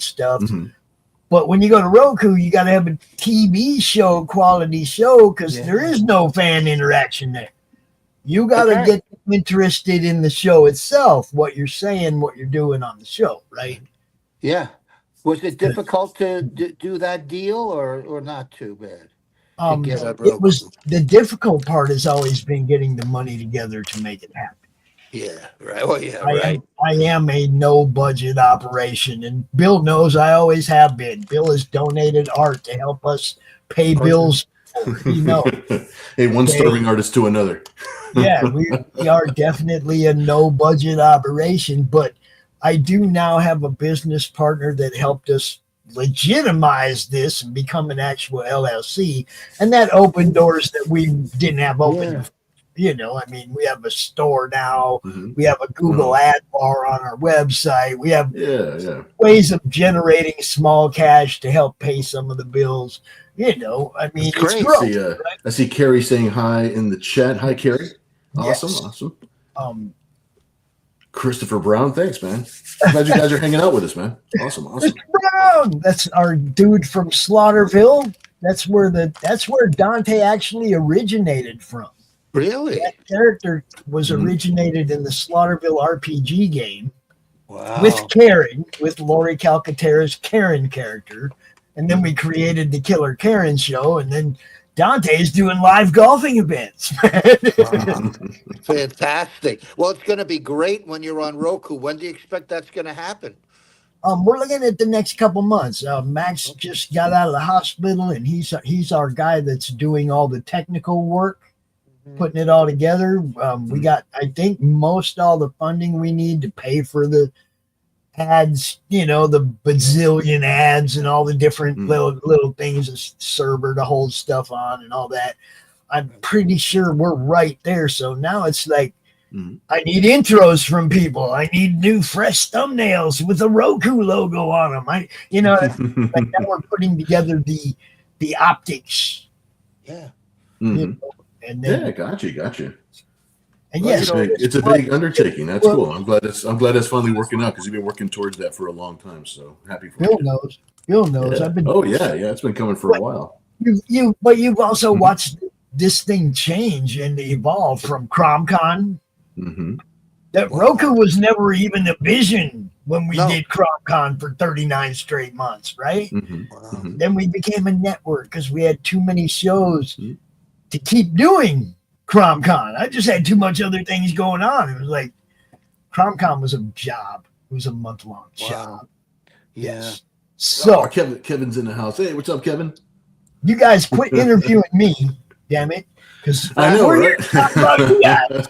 stuff. Mm-hmm. But when you go to Roku, you got to have a TV show, quality show, because there is no fan interaction there. You got to get interested in the show itself, what you're saying, what you're doing on the show, right? Yeah. Was it difficult to do that deal or not too bad? It was, the difficult part has always been getting the money together to make it happen. Yeah, right. Well, yeah, right. I am a no budget operation, and Bill knows I always have been. Bill has donated art to help us pay bills. You know, hey, one starving artist to another. Yeah, we are definitely a no budget operation, but I do now have a business partner that helped us legitimize this and become an actual LLC, and that opened doors that we didn't have open. Yeah. You know, I mean, we have a store now. Mm-hmm. We have a Google ad bar on our website. We have ways of generating small cash to help pay some of the bills. You know, I mean, it's growth, right? I see Carrie saying hi in the chat. Hi, Carrie. Awesome, awesome. Christopher Brown, thanks, man. Glad you guys are hanging out with us, man. Awesome. Mr. Brown, that's our dude from Slaughterville. That's where Dante actually originated from. Really? That character was originated in the Slaughterville RPG game. Wow. With Karen, with Lori Calcaterra's Karen character. And then we created the Killer Karen show, and then Dante is doing live golfing events. Wow. Fantastic. Well, it's going to be great when you're on Roku. When do you expect that's going to happen? We're looking at the next couple months. Max just got out of the hospital, and he's our guy that's doing all the technical work, putting it all together. We got, I think, most all the funding we need to pay for the ads, you know, the bazillion ads and all the different little things, a server to hold stuff on and all that. I'm pretty sure we're right there. So now it's like, I need intros from people. I need new fresh thumbnails with a Roku logo on them. Like now we're putting together the optics. Yeah. You know, and then, got you. And it's a big undertaking. That's cool. I'm glad it's finally working out, because you've been working towards that for a long time. So happy for Bill you. knows. Bill knows. Yeah. I've been. It's been coming for a while. You've also watched this thing change and evolve from CromCon. That Roku was never even a vision when we did CromCon for 39 straight months, right? Then we became a network because we had too many shows to keep doing CromCon. I just had too much other things going on. It was like CromCon was a job. It was a month-long job. Yeah. Yes. So Kevin's in the house. Hey, what's up, Kevin? You guys quit interviewing me, damn it. Because I know, we're right? here to talk about you guys.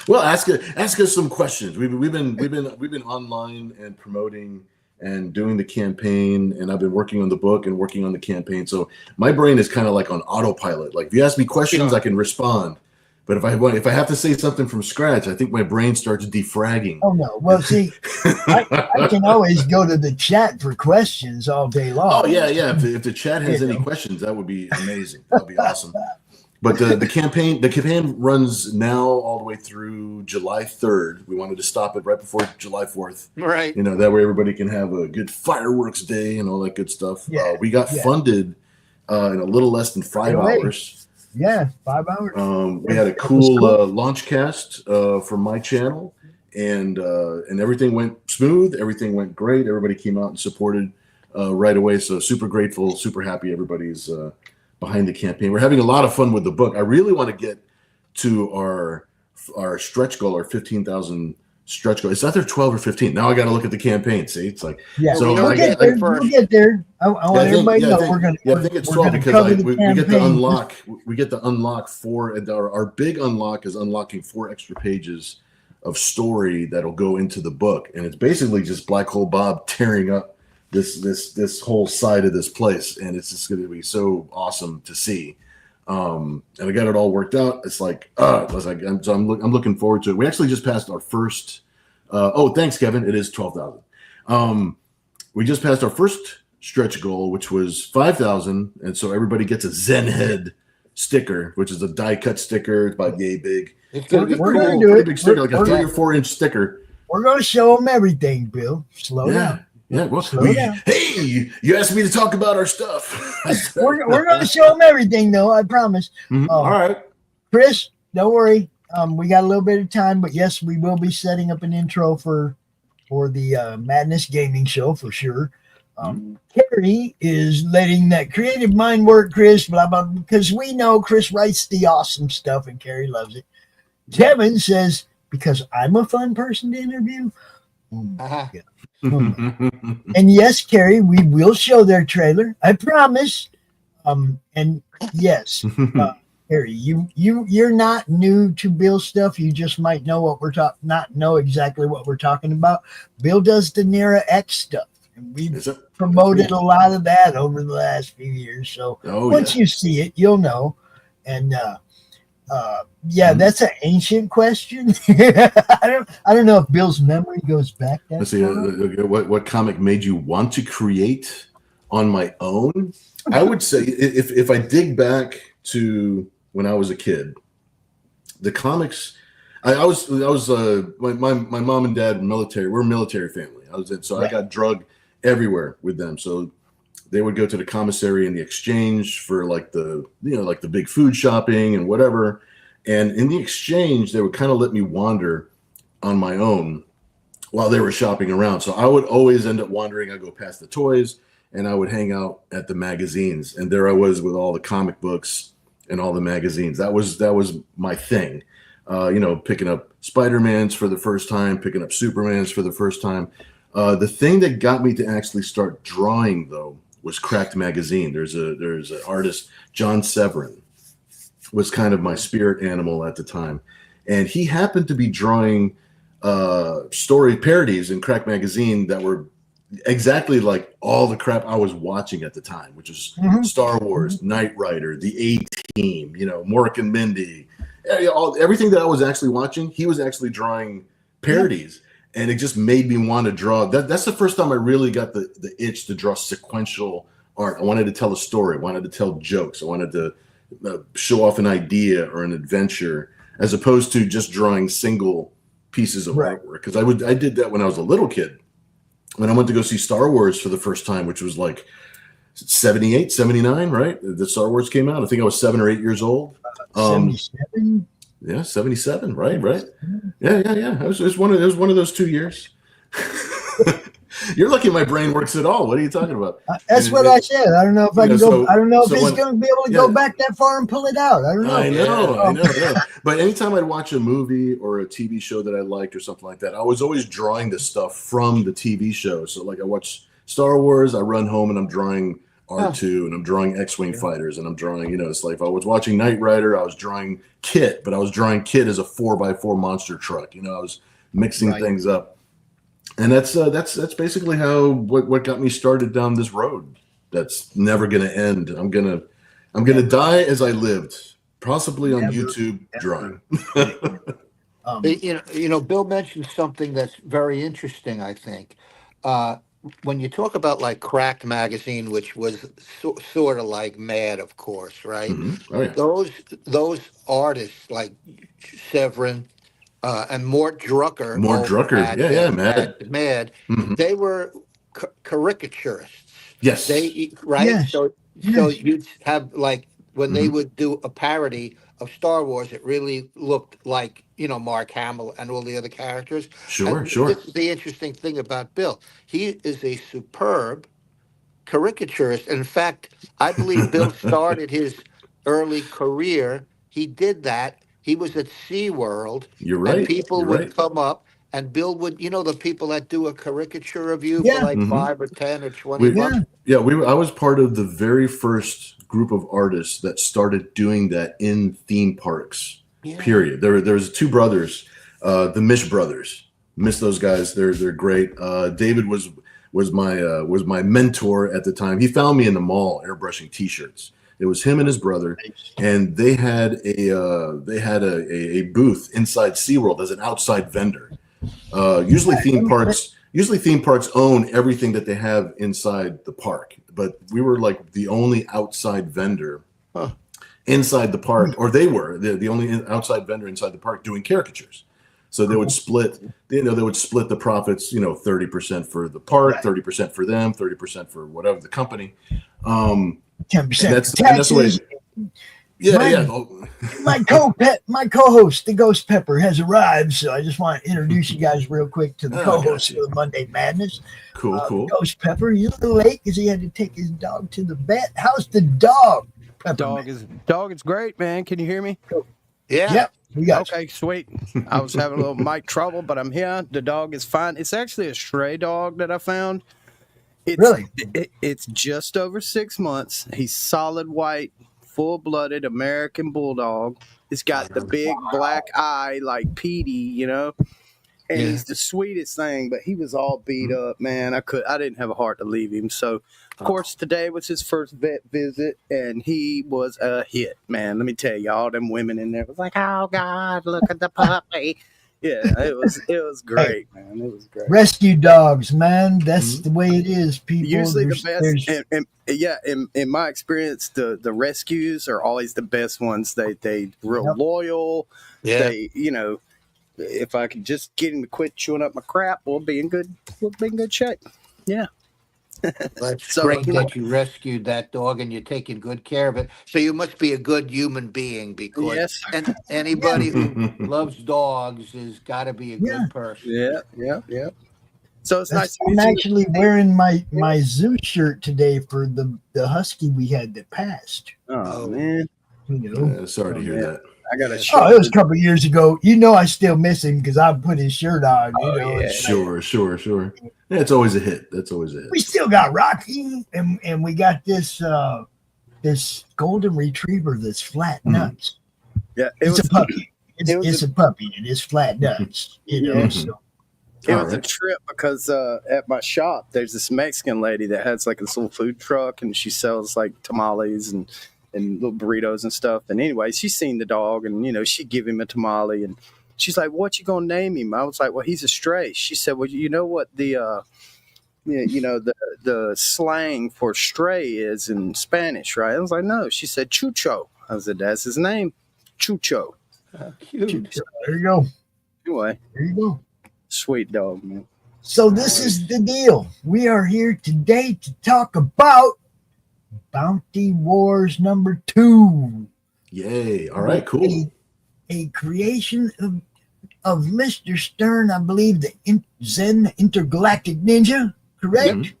Well, ask us some questions. We've been online and promoting and doing the campaign, and I've been working on the book and working on the campaign. So my brain is kind of like on autopilot. Like if you ask me questions, I can respond. But if I have to say something from scratch, I think my brain starts defragging. Oh no! Well, see, I can always go to the chat for questions all day long. Oh yeah. If the chat has any questions, that would be amazing. That'd be awesome. But the campaign runs now all the way through July 3rd. We wanted to stop it right before July 4th. Right. You know, that way everybody can have a good fireworks day and all that good stuff. Yeah. We got funded in a little less than 5 hours. Yeah, 5 hours. We had a cool launch cast for my channel, and everything went smooth. Everything went great. Everybody came out and supported right away. So super grateful, super happy everybody's behind the campaign. We're having a lot of fun with the book. I really want to get to our stretch goal, our 15,000 stretch goal. It's either 12 or 15. Now I got to look at the campaign. See, it's like, so we'll get there. We'll get there. I want everybody to know we're going to. I think it's 12 because we get the unlock. We get the unlock for our big unlock is unlocking 4 extra pages of story that'll go into the book, and it's basically just Black Hole Bob tearing up this whole side of this place, and it's just going to be so awesome to see. And I got it all worked out. It's like, so I'm looking forward to it. We actually just passed our first. Thanks, Kevin. It is 12,000. We just passed our first stretch goal, which was 5,000, and so everybody gets a Zen head sticker, which is a die cut sticker. It's about yay big. It's going to be We're cool. gonna do Pretty it. big sticker, like a 3 or 4 inch sticker. We're going to show them everything, Bill. Slow down. Yeah. Well, Slow down. hey, you asked me to talk about our stuff. We're going to show them everything, though. I promise. All right, Chris, don't worry. We got a little bit of time, but yes, we will be setting up an intro for the Madness Gaming Show for sure. Carrie is letting that creative mind work, Chris, blah, blah, because we know Chris writes the awesome stuff and Carrie loves it. Kevin says, because I'm a fun person to interview. And yes, Carrie, we will show their trailer. I promise. And yes, Harry, you're not new to Bill stuff. You just might know what we're not know exactly what we're talking about. Bill does the Nera X stuff, and we've promoted a lot of that over the last few years. So once you see it, you'll know. And that's an ancient question. I don't know if Bill's memory goes back that far. What comic made you want to create on my own? I would say if I dig back to when I was a kid, the comics. My mom and dad were military. We're a military family. I got drug everywhere with them. So they would go to the commissary and the exchange for like the big food shopping and whatever. And in the exchange, they would kind of let me wander on my own while they were shopping around. So I would always end up wandering. I'd go past the toys and I would hang out at the magazines. And there I was with all the comic books and all the magazines. That was my thing. Picking up Spider-Man's for the first time, picking up Superman's for the first time. The thing that got me to actually start drawing, though, was Cracked Magazine. There's an artist, John Severin, was kind of my spirit animal at the time. And he happened to be drawing story parodies in Cracked Magazine that were exactly like all the crap I was watching at the time, which is Star Wars, Knight Rider, The A-Team, Mork and Mindy, everything that I was actually watching, he was actually drawing parodies. And it just made me want to draw. That's the first time I really got the itch to draw sequential art. I wanted to tell a story. I wanted to tell jokes. I wanted to show off an idea or an adventure, as opposed to just drawing single pieces of artwork. Because I did that when I was a little kid. When I went to go see Star Wars for the first time, which was like 78, 79, right? The Star Wars came out. I think I was 7 or 8 years old. 77? Yeah, 77, right? Yeah. It was one of those 2 years. You're lucky my brain works at all. What are you talking about? That's what I said. I don't know if I can go. I don't know if he's going to be able to go back that far and pull it out. I don't know. I know. Yeah. But anytime I'd watch a movie or a TV show that I liked or something like that, I was always drawing this stuff from the TV show. So like I watch Star Wars, I run home and I'm drawing R2 and I'm drawing X-Wing fighters and I'm drawing, it's like if I was watching Knight Rider, I was drawing Kit, but I was drawing Kit as a 4x4 monster truck. I was mixing things up. And that's basically what got me started down this road. That's never going to end. I'm gonna die as I lived, possibly on YouTube drawing. Bill mentioned something that's very interesting. I think when you talk about like Cracked Magazine, which was sort of like Mad, of course, right? Mm-hmm. Oh, yeah. Those artists like Severin. And Mort Drucker. Mad. Mm-hmm. They were caricaturists. Yes. Right? Yes. So you'd have like when they would do a parody of Star Wars, it really looked like, Mark Hamill and all the other characters. Sure. This is the interesting thing about Bill. He is a superb caricaturist. In fact, I believe Bill started his early career. He did that. He was at SeaWorld. You're right. And people would come up, and Bill would, the people that do a caricature of you for like 5 or 10 or 20 bucks. Yeah, I was part of the very first group of artists that started doing that in theme parks. Yeah. Period. There was 2 brothers, the Mish brothers. Miss those guys. They're great. David was my mentor at the time. He found me in the mall airbrushing T-shirts. It was him and his brother, and they had a booth inside SeaWorld as an outside vendor. Usually theme parks own everything that they have inside the park, but we were like the only outside vendor inside the park, or they were the only outside vendor inside the park doing caricatures. So they would split, they would split the profits, 30% for the park, 30% for them, 30% for whatever the company. 10% that's taxes. the way. Yeah. My co-host, the Ghost Pepper, has arrived. So I just want to introduce you guys real quick to the co-host of the Monday Madness. Cool. Ghost Pepper, he's a little late because he had to take his dog to the vet. How's the dog? Dog is great, man. Can you hear me? Yeah. Yep. We got Okay, sweet. I was having a little mic trouble, but I'm here. The dog is fine. It's actually a stray dog that I found. Really? It's just over 6 months. He's solid white, full-blooded American bulldog. He's got the big black eye like Petey, and he's the sweetest thing, but he was all beat up, man. I didn't have a heart to leave him. So, of course, today was his first vet visit, and he was a hit, man. Let me tell you, all them women in there was like, "Oh God, look at the puppy." Yeah, it was great, man. It was great. Rescue dogs, man. That's the way it is, people. Usually the best, in my experience, the rescues are always the best ones. They real loyal. Yeah. They, if I could just get him to quit chewing up my crap, we'll be in good shape. Yeah. That's great that you rescued that dog and you're taking good care of it. So you must be a good human being, because and anybody who loves dogs has got to be a good person. Yeah. So it's nice. I'm actually wearing my zoo shirt today for the husky we had that passed. Oh man. Sorry to hear that. I got a it was a couple of years ago. I still miss him because I put his shirt on. Sure. Yeah, it's always a hit. That's always a hit. We still got Rocky, and we got this golden retriever that's flat nuts. Yeah, it's a puppy. It's a puppy, and it's flat nuts. So. It was a trip because at my shop, there's this Mexican lady that has like this little food truck, and she sells like tamales and little burritos and stuff. And anyway, she's seen the dog, and she give him a tamale, and she's like, "What you gonna name him?" I was like, "Well, he's a stray." She said, "Well, you know what the the slang for stray is in Spanish, right?" I was like, "No." She said, "Chucho." I said, "That's his name, Chucho." Cute. Chucho. There you go. Anyway, there you go. Sweet dog, man. So this is the deal. We are here today to talk about Bounty Wars #2. Yay. All right, cool. A creation of Mr. Stern, I believe, the ZEN Intergalactic Ninja, correct?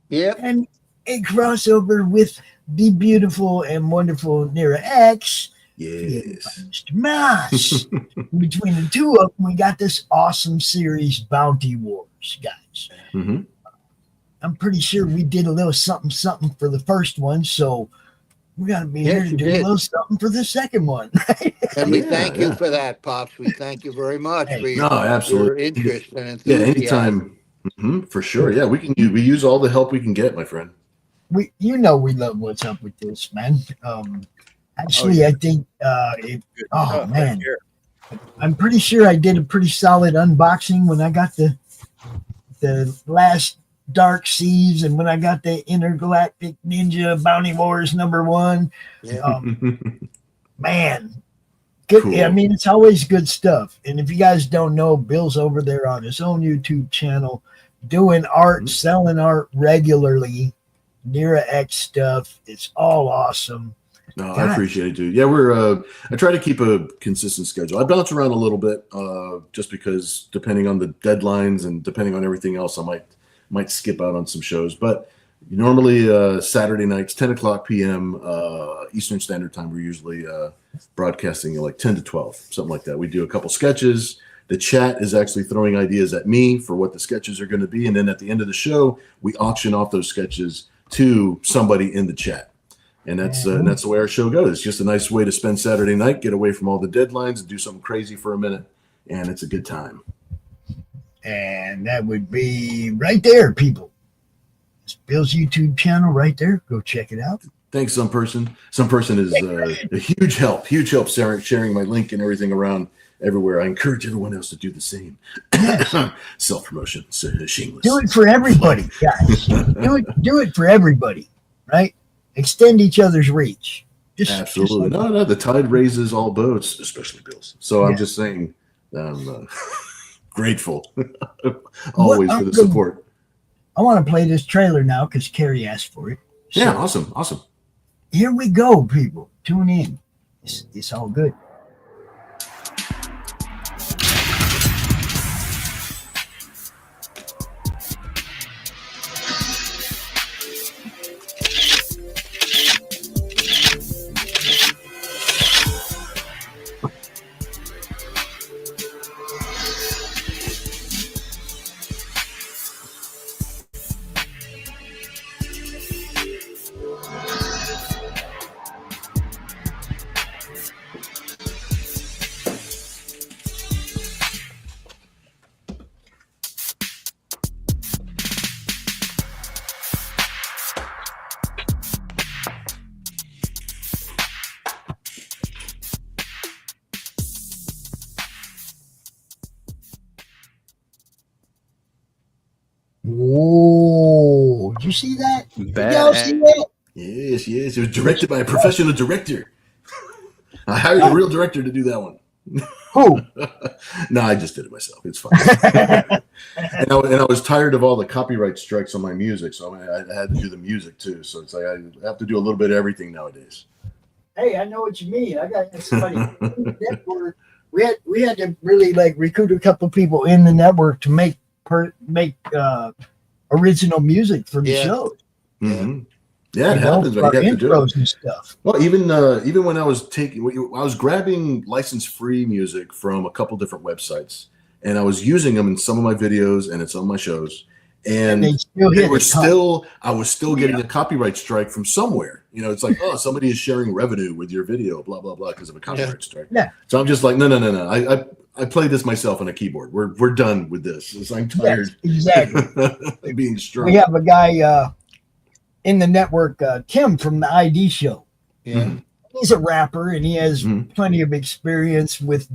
Yep. And a crossover with the beautiful and wonderful Nira X. Yes. Mr. Mouse. Between the two of them, we got this awesome series, Bounty Wars, guys. Mm-hmm. I'm pretty sure we did a little something for the first one, so we got to be here to do a little something for the second one. And we thank you for that, Pops. We thank you very much for your interest and enthusiasm. Yeah, anytime. For sure. Yeah, we use all the help we can get, my friend. We love what's up with this, man. Actually, I think man, I'm pretty sure I did a pretty solid unboxing when I got the last Dark Seas and when I got the Intergalactic Ninja Bounty Wars #1. Man, good. Cool. I mean, it's always good stuff. And if you guys don't know, Bill's over there on his own YouTube channel doing art, selling art regularly. Nira X stuff. It's all awesome. No, I appreciate it, dude. Yeah, I try to keep a consistent schedule. I bounce around a little bit, just because depending on the deadlines and depending on everything else, I might skip out on some shows. But normally Saturday nights, 10 o'clock p.m. Eastern Standard Time, we're usually broadcasting at like 10 to 12, something like that. We do a couple sketches. The chat is actually throwing ideas at me for what the sketches are going to be. And then at the end of the show, we auction off those sketches to somebody in the chat. And that's the way our show goes. It's just a nice way to spend Saturday night, get away from all the deadlines, and do something crazy for a minute, and it's a good time. And that would be right there, people. It's Bill's YouTube channel right there. Go check it out. Thanks, some person. Some person is a huge help sharing my link and everything around everywhere. I encourage everyone else to do the same. Self-promotion, shameless. Do it for everybody, guys. do it for everybody, right? Extend each other's reach. Absolutely. No, the tide raises all boats, especially Bill's. So I'm just saying, I'm grateful always for the support. I want to play this trailer now because Carrie asked for it. So Yeah, awesome. here we go, people. Tune in. It's all good. Whoa! Did you see that? Did y'all see that? Yes. It was directed by a professional director. I hired a real director to do that one. Who? No, I just did it myself. It's fine. and I was tired of all the copyright strikes on my music, so I had to do the music too. So it's like I have to do a little bit of everything nowadays. Hey, I know what you mean. I got somebody in the network. We had to really like recruit a couple people in the network to make original music for the show. Mm-hmm. Yeah, it happens. You have to do it. And stuff. Well, even when I was grabbing license-free music from a couple different websites, and I was using them in some of my videos and in some of my shows, and I was still getting a copyright strike from somewhere. You know, it's like, oh, somebody is sharing revenue with your video, blah blah blah, because of a copyright strike. Yeah. So I'm just like, no. I played this myself on a keyboard. We're done with this. I'm tired. Yes, exactly. Being strong. We have a guy in the network, Tim from the ID show. Yeah. Mm-hmm. He's a rapper and he has plenty of experience with,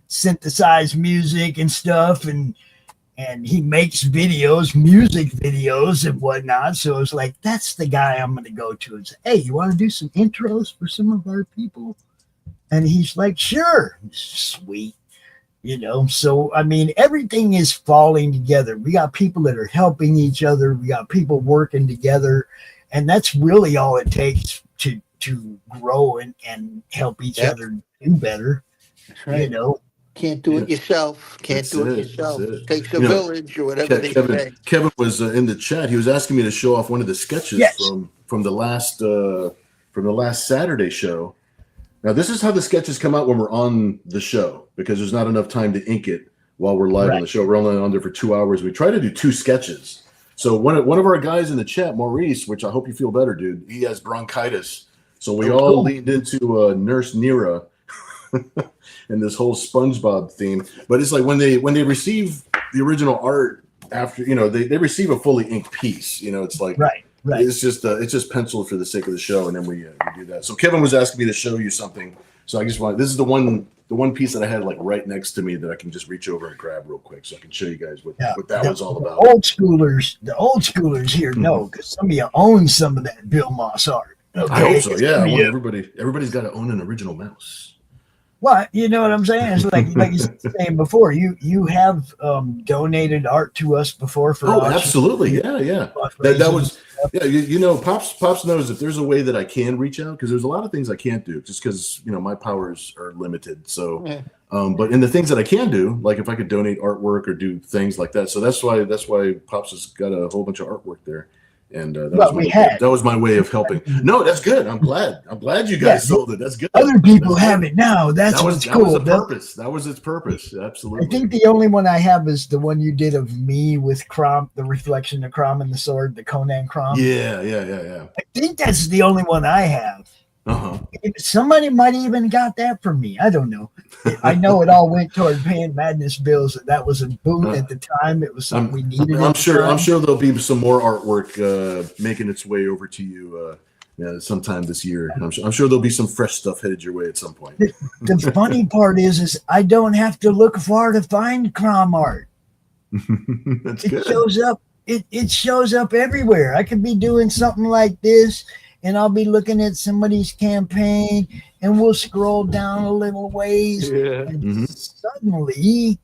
synthesized music and stuff, and he makes music videos and whatnot. So it's like, that's the guy I'm going to go to and say, hey, you want to do some intros for some of our people? And he's like, sure. Sweet. So I mean, everything is falling together. We got people that are helping each other. We got people working together, and that's really all it takes to grow and help each other do better. That's right. Can't do it yourself. Can't do it yourself. It takes a village, or whatever they say. Kevin was in the chat. He was asking me to show off one of the sketches from the last Saturday show. Now, this is how the sketches come out when we're on the show, because there's not enough time to ink it while we're live on the show. We're only on there for 2 hours. We try to do 2 sketches. So one of our guys in the chat, Maurice, which I hope you feel better, dude, he has bronchitis. So we all leaned into Nurse Nira and this whole SpongeBob theme. But it's like when they receive the original art after, they receive a fully inked piece. It's like Right. It's just penciled for the sake of the show, and then we do that. So Kevin was asking me to show you something. So I just this is the one piece that I had like right next to me that I can just reach over and grab real quick, so I can show you guys what that was all about. The old schoolers here know, because some of you own some of that Bill Moss art. Okay? I hope so. Yeah, I want everybody's got to own an original mouse. Well, you know what I'm saying? It's like you were saying before, you have donated art to us before for auction. Absolutely. Yeah. That was Pops knows if there's a way that I can reach out, because there's a lot of things I can't do just because my powers are limited. So but in the things that I can do, like if I could donate artwork or do things like that. So that's why Pops has got a whole bunch of artwork there. And that was my way of helping. No, that's good. I'm glad you guys sold it. That's good. Other people have it now. That's what's cool. That was its purpose. Absolutely. I think the only one I have is the one you did of me with Crom, the reflection of Crom and the sword, the Conan Crom. Yeah. I think that's the only one I have. Somebody might even got that from me. I don't know. I know it all went toward paying Madness bills. That was a boon at the time. It was something we needed. I'm sure there'll be some more artwork making its way over to you sometime this year. I'm sure there'll be some fresh stuff headed your way at some point. The funny part is I don't have to look far to find Crom art. That's good. Shows up. It shows up everywhere. I could be doing something like this, and I'll be looking at somebody's campaign, and we'll scroll down a little ways, Yeah. and suddenly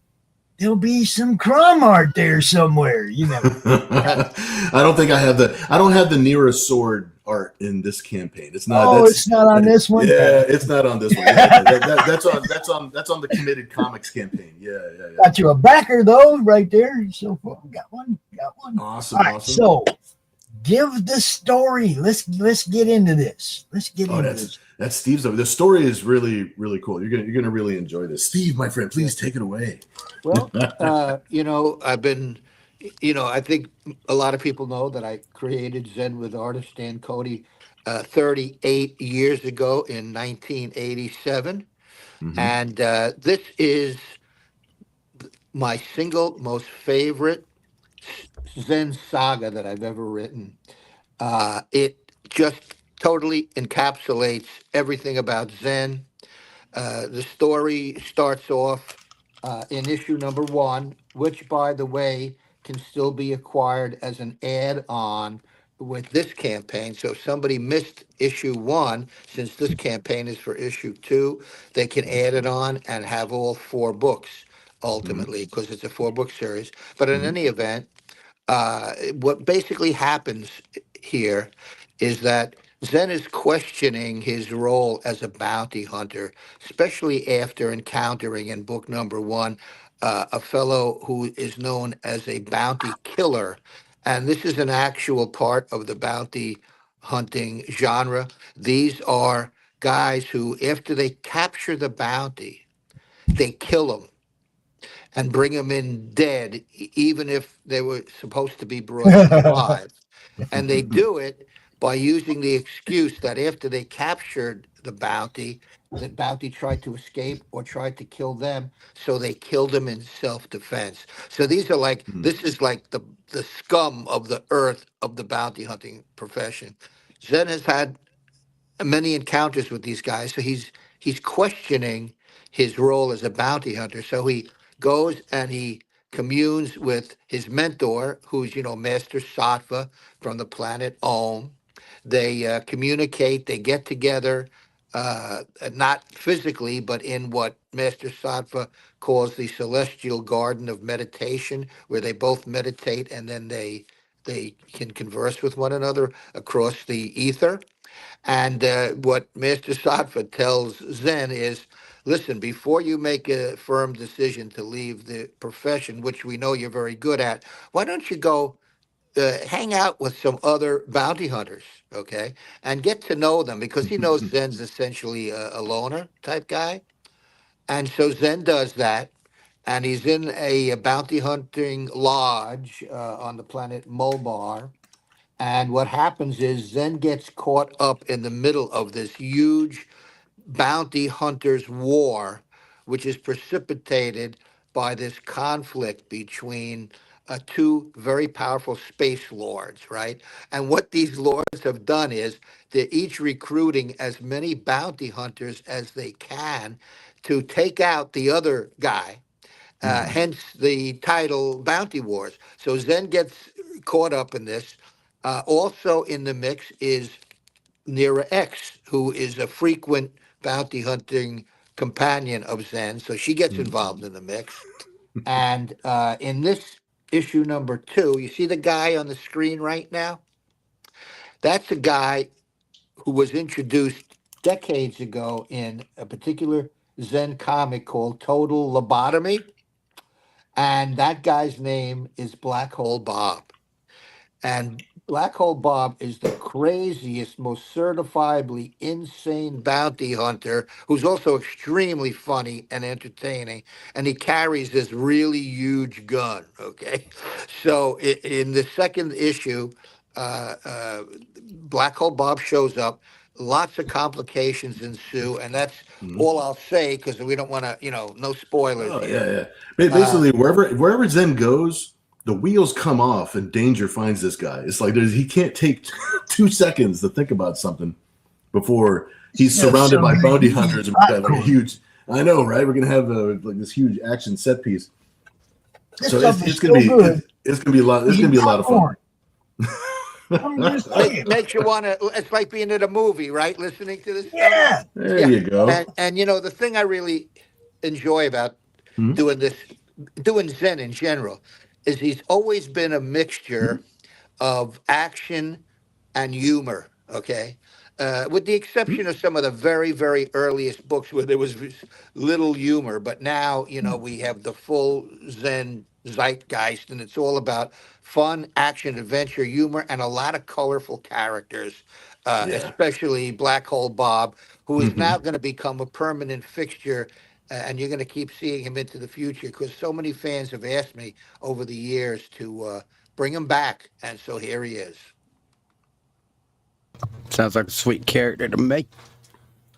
there'll be some crumb art there somewhere. I don't think I don't have the nearest sword art in this campaign. It's not. Oh, it's not on this one. Yeah, it's not on this one. Yeah, that's on the Committed Comics campaign. Yeah. Got you a backer though, right there. So got one. Awesome, All right, awesome. so give the story. Let's get into this. That's Steve's. The story is really, really cool. You're gonna really enjoy this. Steve, my friend, please take it away. Well, I've been, I think a lot of people know that I created Zen with artist Stan Cody 38 years ago in 1987. Mhm. And this is my single most favorite Zen saga that I've ever written. It just totally encapsulates everything about Zen. The story starts off in issue number 1, which, by the way, can still be acquired as an add-on with this campaign. So if somebody missed issue 1, since this campaign is for issue 2, they can add it on and have all 4 books ultimately, because it's a 4-book series. But in any event, what basically happens here is that Zen is questioning his role as a bounty hunter, especially after encountering in book number 1 a fellow who is known as a bounty killer. And this is an actual part of the bounty hunting genre. These are guys who, after they capture the bounty, they kill them and bring them in dead, even if they were supposed to be brought in alive. And they do it by using the excuse that after they captured the bounty tried to escape or tried to kill them, so they killed him in self-defense. So this is like the scum of the earth of the bounty hunting profession. Zen has had many encounters with these guys, so he's questioning his role as a bounty hunter. So he goes and he communes with his mentor, who's Master Sattva from the planet Om. They communicate. They get together, not physically, but in what Master Sattva calls the celestial garden of meditation, where they both meditate and then they can converse with one another across the ether. And what Master Sattva tells Zen is, listen, before you make a firm decision to leave the profession, which we know you're very good at, why don't you go hang out with some other bounty hunters, okay, and get to know them, because he knows Zen's essentially a loner type guy. And so Zen does that. And he's in a bounty hunting lodge on the planet Mobar, and what happens is Zen gets caught up in the middle of this huge bounty hunters war, which is precipitated by this conflict between two very powerful space lords, right? And what these lords have done is they're each recruiting as many bounty hunters as they can to take out the other guy, hence the title Bounty Wars. So Zen gets caught up in this. Also in the mix is Nira X, who is a frequent bounty hunting companion of Zen. So she gets involved in the mix. And in this issue number 2, you see the guy on the screen right now? That's a guy who was introduced decades ago in a particular Zen comic called Total Lobotomy. And that guy's name is Black Hole Bob. And Black Hole Bob is the craziest, most certifiably insane bounty hunter who's also extremely funny and entertaining. And he carries this really huge gun. Okay. So in the second issue, Black Hole Bob shows up. Lots of complications ensue. And that's all I'll say, because we don't want to, no spoilers Oh here. yeah. Basically, wherever Zen goes, the wheels come off and danger finds this guy. It's like he can't take 2 seconds to think about something before he's surrounded by bounty hunters and got like a huge. I know, right? We're gonna have like this huge action set piece. So it's gonna be a lot. It's gonna be a lot of fun. I'm just saying. Makes you want to. It's like being in a movie, right? Listening to this stuff. Yeah. There Yeah, you go. and the thing I really enjoy about Mhm. doing this, doing Zen in general, is he's always been a mixture of action and humor. Okay, with the exception of some of the very, very earliest books where there was little humor, but now we have the full Zen zeitgeist, and it's all about fun, action, adventure, humor, and a lot of colorful characters. Yeah. Especially Black Hole Bob, who is Hmm. now going to become a permanent fixture. And you're going to keep seeing him into the future because so many fans have asked me over the years to bring him back, and so here he is. Sounds like a sweet character to me.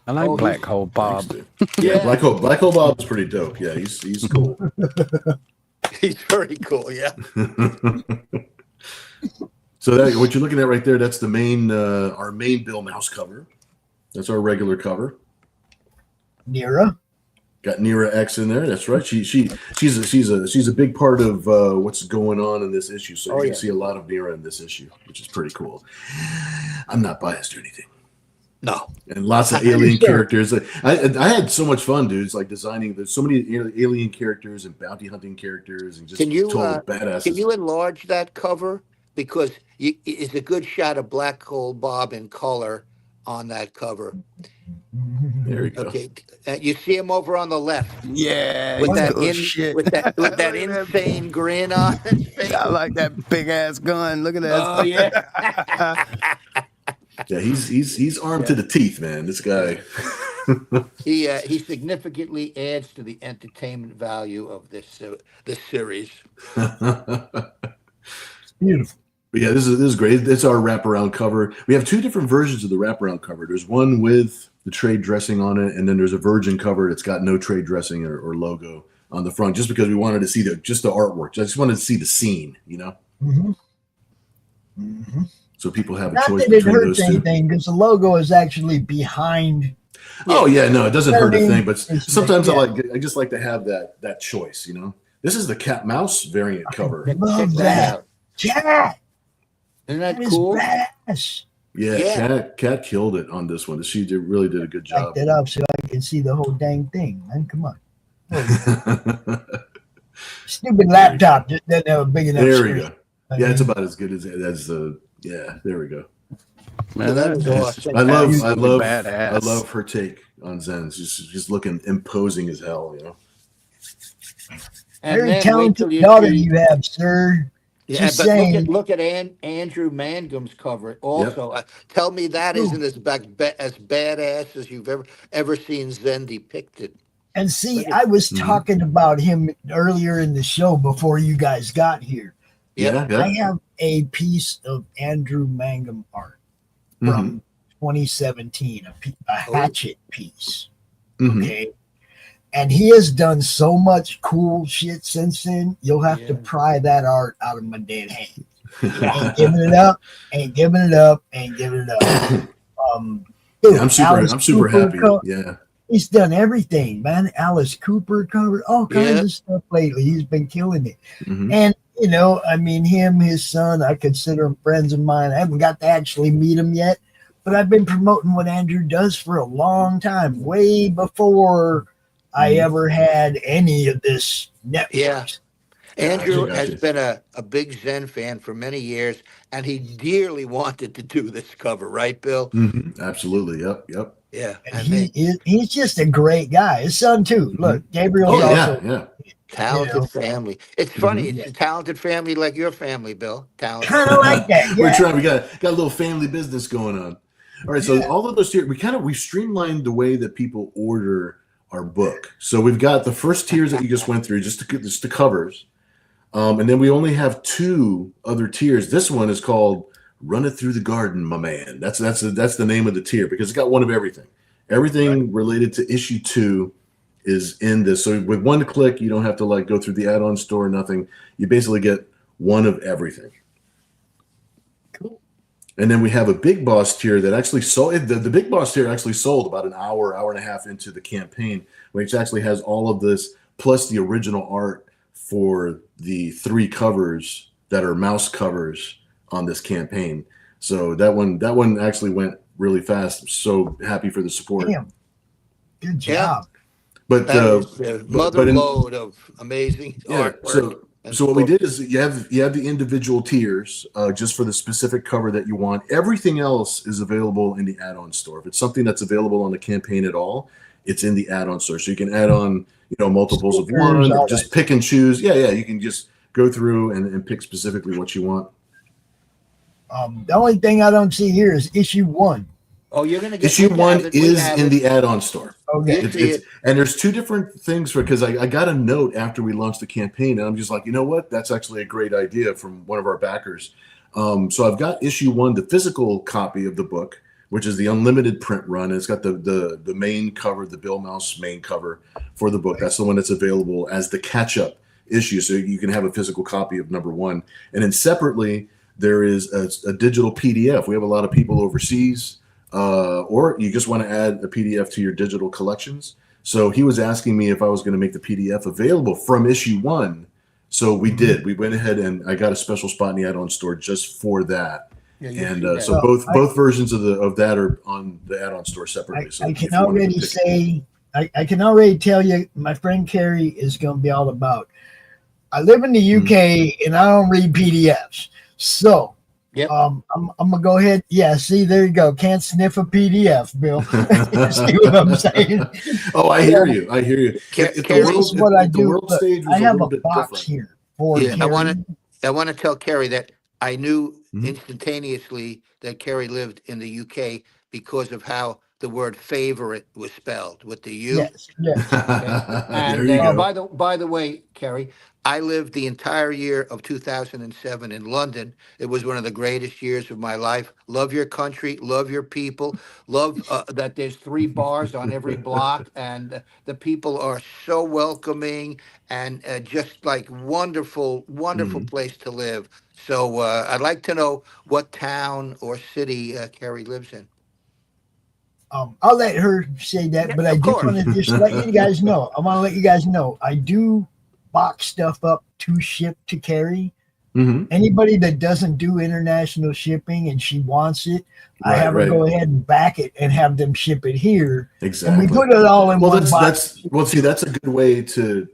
I like Oh, Black Hole Thanks, Bob. dude. Yeah, Black Hole Bob's pretty dope. Yeah, he's cool. he's very cool. Yeah. So that what you're looking at right there, that's the main our main Bill Mouse cover. That's our regular cover. Nira. Got Nira X in there. That's right. She's a big part of what's going on in this issue. So you can see a lot of Nira in this issue, which is pretty cool. I'm not biased or anything. No. And lots of alien characters. I had so much fun, dude. It's like designing. There's so many alien characters and bounty hunting characters and just total badasses. Can you enlarge that cover because it's a good shot of Black Hole Bob in color on that cover. There you go. Okay, you see him over on the left. Yeah, with that shit. with that insane grin on his face. I like that big ass gun. Look at that. Oh yeah. Yeah, he's armed to the teeth, man. This guy. He significantly adds to the entertainment value of this series. Beautiful. But yeah, this is great. It's our wraparound cover. We have two different versions of the wraparound cover. There's one with the trade dressing on it, and then there's a virgin cover that's got no trade dressing or logo on the front, just because we wanted to see the artwork. I just wanted to see the scene, Mm-hmm. Mm-hmm. So people have a Not choice that it between hurts those two. anything because the logo is actually behind. Oh yeah, no, it doesn't hurt a thing. But It's- sometimes yeah. I just like to have that choice. This is the cat mouse variant cover. Love Check that. out. Cat. Isn't That that is cool? badass. Yeah, Cat killed it on this one. She really did a good Back job. that up so I can see the whole dang thing, man. Come on. Stupid laptop just doesn't have a big enough There we screen. go. Yeah, it's about as good as yeah. There we go. Man, that was awesome. I love badass. her take on Zen. She's looking imposing as hell. And Very then wait talented till you daughter see- you have, sir. Yeah, Just but saying. look at Andrew Mangum's cover. Also, tell me that isn't as badass as you've ever seen Zen depicted. And see, I was talking about him earlier in the show before you guys got here. Yep. Yeah. I have a piece of Andrew Mangum art from 2017, a hatchet piece. Mhm. Okay. And he has done so much cool shit since then. You'll have to pry that art out of my dead hand. Ain't giving it up, ain't giving it up, ain't giving it up. Dude, Yeah, I'm super Cooper happy. Yeah. He's done everything, man. Alice Cooper covered all kinds of stuff lately. He's been killing it. Mhm. And, him, his son, I consider them friends of mine. I haven't got to actually meet him yet, but I've been promoting what Andrew does for a long time, way before I ever had any of this network. Yeah. Andrew Gotcha. has been a big Zen fan for many years, and he dearly wanted to do this cover, right, Bill? Mhm. Absolutely. Yep. Yeah. And he's just a great guy. His son, too. Look, Gabriel's also. Yeah. Talented family. It's funny. It's a talented family like your family, Bill. Talented. Kind of like that. We're Yeah. trying. We got a little family business going on. All right. So all of those tiers, we streamlined the way that people order our book. So we've got the first tiers that you just went through, just the covers. And then we only have two other tiers. This one is called "Run It Through the Garden, My Man." That's the name of the tier because it's got one of everything. Everything related to issue 2 is in this. So with one click, you don't have to go through the add-on store. Nothing. You basically get one of everything. Cool. And then we have a Big Boss tier that actually sold. The Big Boss tier actually sold about an hour and a half into the campaign, which actually has all of this plus the original art for the 3 covers that are mouse covers on this campaign. So that one actually went really fast. I'm so happy for the support. Damn. Good Yeah. job. But That is a mother but in, load of amazing artwork. So what we did is you have the individual tiers just for the specific cover that you want. Everything else is available in the add-on store. If it's something that's available on the campaign at all, it's in the add-on store. So you can add on, multiples Stickers, of one, or all just that. pick and choose. Yeah, you can just go through and pick specifically what you want. The only thing I don't see here is issue 1. Oh, you're gonna get Issue 1 is in it. the add-on store. Okay. And there's two different things because I got a note after we launched the campaign, and I'm just like, you know what? That's actually a great idea from one of our backers. So I've got issue 1, the physical copy of the book, which is the unlimited print run. And it's got the main cover, the Bill Mouse main cover for the book. That's the one that's available as the catch-up issue, so you can have a physical copy of number 1. And then separately, there is a digital PDF. We have a lot of people overseas. Or you just want to add a PDF to your digital collections. So he was asking me if I was going to make the PDF available from issue 1. So we did. We went ahead and I got a special spot in the add-on store just for that. Yeah, and so both versions of that are on the add-on store separately. So I can already say, I can already tell you, my friend Carrie is going to be all about. I live in the UK and I don't read PDFs, so. Yep. I'm gonna go ahead. Yeah, see, there you go. Can't sniff a PDF, Bill. See what I'm saying? Oh, I hear you. I hear you. The world stage was I have a box here for I want to tell Carrie that I knew instantaneously that Carrie lived in the UK because of how the word favorite was spelled with the U. Yes. And there you go. By the way, Carrie, I lived the entire year of 2007 in London. It was one of the greatest years of my life. Love your country, love your people, love that there's 3 bars on every block, and the people are so welcoming and just like wonderful place to live. So I'd like to know what town or city Carrie lives in. I'll let her say that, but I just want to just let you guys know. I want to let you guys know I do box stuff up to ship to Carrie. Anybody that doesn't do international shipping and she wants it, I have her go ahead and back it and have them ship it here. Exactly. And we put it all in one box. That's a good way to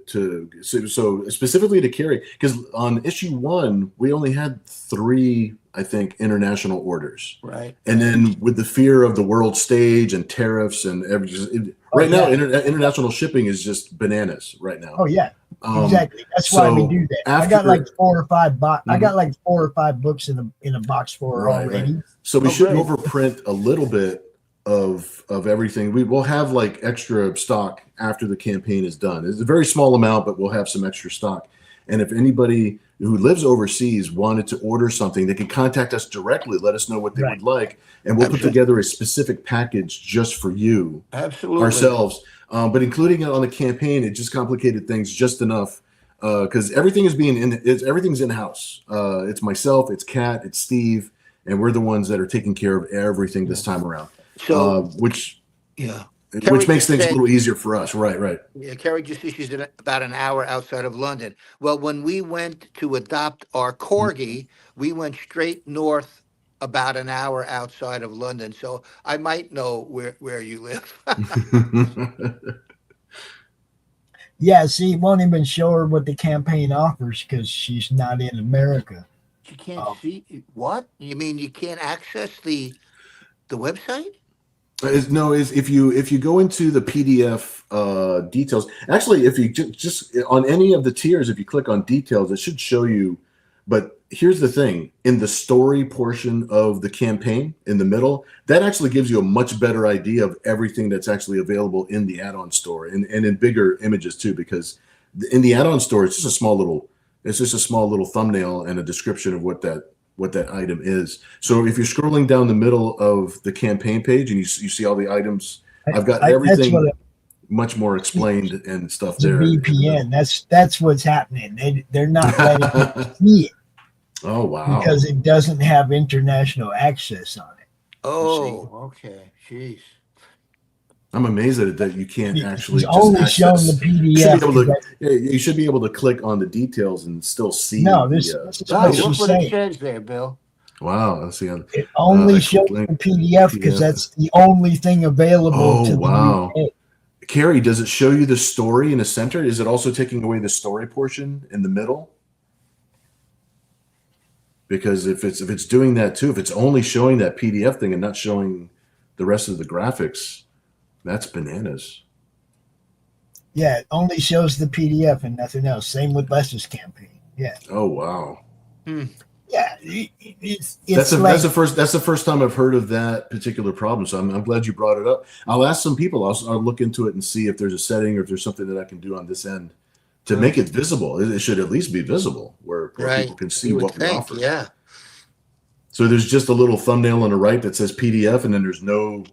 so specifically to Carrie, because on issue 1 we only had 3, I think, international orders. Right. And then with the fear of the world stage and tariffs and everything, now international shipping is just bananas right now. Oh yeah. Exactly. That's why we do that. I got like 4 or 5 I got like 4 or 5 books in a box for her already. Right. So we should overprint a little bit of everything. We will have like extra stock after the campaign is done. It's a very small amount, but we'll have some extra stock. And if anybody who lives overseas wanted to order something, they can contact us directly. Let us know what they would like, and we'll put together a specific package just for you. Absolutely. Ourselves. But including it on the campaign, it just complicated things just enough because everything is everything's in house. It's myself, it's Kat, it's Steve, and we're the ones that are taking care of everything this time around. So, which makes things a little easier for us. Right. Yeah, Carrie just said she's about an hour outside of London. Well, when we went to adopt our corgi, we went straight north about an hour outside of London. So I might know where you live. Yeah, see, it won't even show her what the campaign offers because she's not in America. She can't see what? You mean you can't access the website? No, if you go into the PDF details, actually, if you just on any of the tiers, if you click on details, it should show you. But here's the thing: in the story portion of the campaign, in the middle, that actually gives you a much better idea of everything that's actually available in the add-on store, and in bigger images too. Because in the add-on store, it's just a small little thumbnail and a description of what that item is. So if you're scrolling down the middle of the campaign page and you see all the items, I've got everything much more explained and stuff there. VPN. That's what's happening. They're not letting you see it. Oh wow! Because it doesn't have international access on it. Oh, okay. Jeez. I'm amazed at it that you can't actually just only showing the PDF. You should be able to click on the details and still see. No, this is look what it says there, Bill. Wow. Let's see. It only shows explain the PDF because PDF. that's the only thing available Oh, to wow. the UK. Carrie, does it show you the story in the center? Is it also taking away the story portion in the middle? Because if it's doing that too, if it's only showing that PDF thing and not showing the rest of the graphics, that's bananas. Yeah, it only shows the PDF and nothing else. Same with Les's campaign. Yeah. Oh wow. Yeah, it's That's like, that's the first time I've heard of that particular problem. So I'm glad you brought it up. I'll ask some people. I'll look into it and see if there's a setting or if there's something that I can do on this end to make it visible. It should at least be visible where people can see what we offer. Yeah. So there's just a little thumbnail on the right that says PDF, and then there's no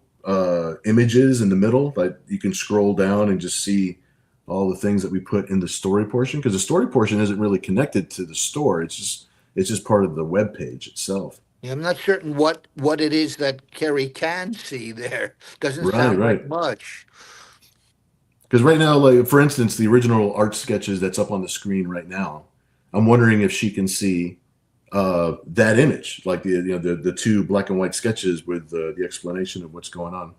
images in the middle. But you can scroll down and just see all the things that we put in the story portion, because the story portion isn't really connected to the store. It's just part of the web page itself. Yeah, I'm not certain what it is that Kerry can see there. Doesn't sound like much. Because right now, like for instance, the original art sketches that's up on the screen right now, I'm wondering if she can see that image, like the two black and white sketches with the explanation of what's going on.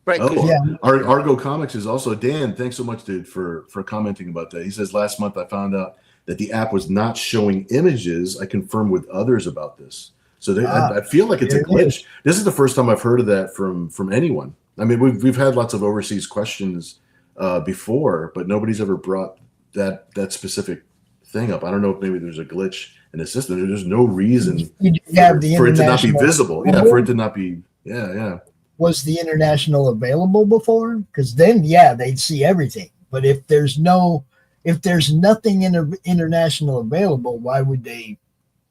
Right. Oh, yeah. Argo Comics is also Dan. Thanks so much, dude, for commenting about that. He says last month I found out that the app was not showing images. I confirmed with others about this. So I feel like it's a glitch. This is the first time I've heard of that from anyone. I mean, we've had lots of overseas questions before, but nobody's ever brought that specific thing up. I don't know if maybe there's a glitch in the system. There's no reason for it to not be visible. Yeah, for it to not be. Yeah. Was the international available before? Because then, they'd see everything. But if there's nothing international available, why would they?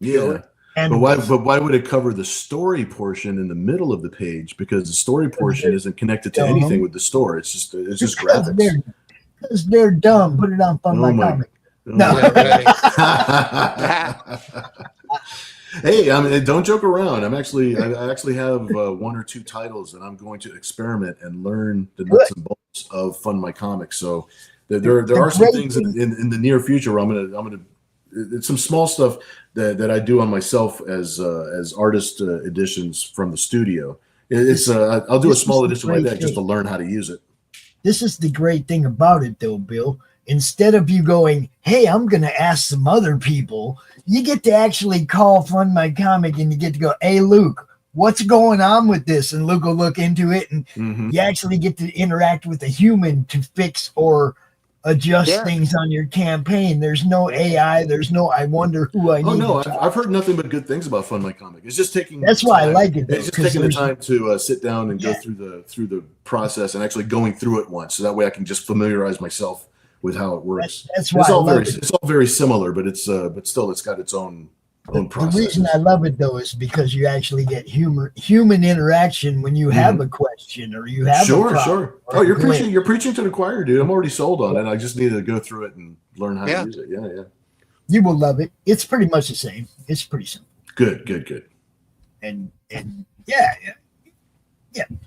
Yeah. But why would it cover the story portion in the middle of the page? Because the story portion isn't connected to anything with the store. It's just graphics. Because they're dumb. Put it on Fun My Comic. No. Hey, I mean, don't joke around. I actually have one or two titles that I'm going to experiment and learn the nuts and bolts of Fun My Comics. So there are some things in the near future where I'm gonna it's some small stuff that I do on myself as artist editions from the studio. I'll do a small edition like that just to learn how to use it. This is the great thing about it, though, Bill. Instead of you going, hey, I'm going to ask some other people, you get to actually call Fun My Comic and you get to go, hey, Luke, what's going on with this? And Luke will look into it, and you actually get to interact with a human to fix or adjust things on your campaign. There's no AI. There's no, I wonder who I need. Oh, no, I've heard nothing but good things about Fun My Comic. It's just taking. That's why I like it. It's just taking the time to sit down and go through the process and actually going through it once, so that way I can just familiarize myself with how it works. That's why it's all very similar, but but still it's got its own process. The reason I love it, though, is because you actually get human interaction when you have a question or you have a problem. Sure. Oh, you're preaching to the choir, dude. I'm already sold on it. I just need to go through it and learn how to use it. Yeah. You will love it. It's pretty much the same. It's pretty simple. Good. And yeah.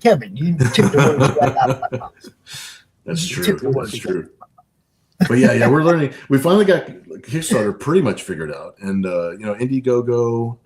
Kevin, you took the words right out of my mouth. That's true. But yeah, we're learning. We finally got Kickstarter pretty much figured out, and Indiegogo,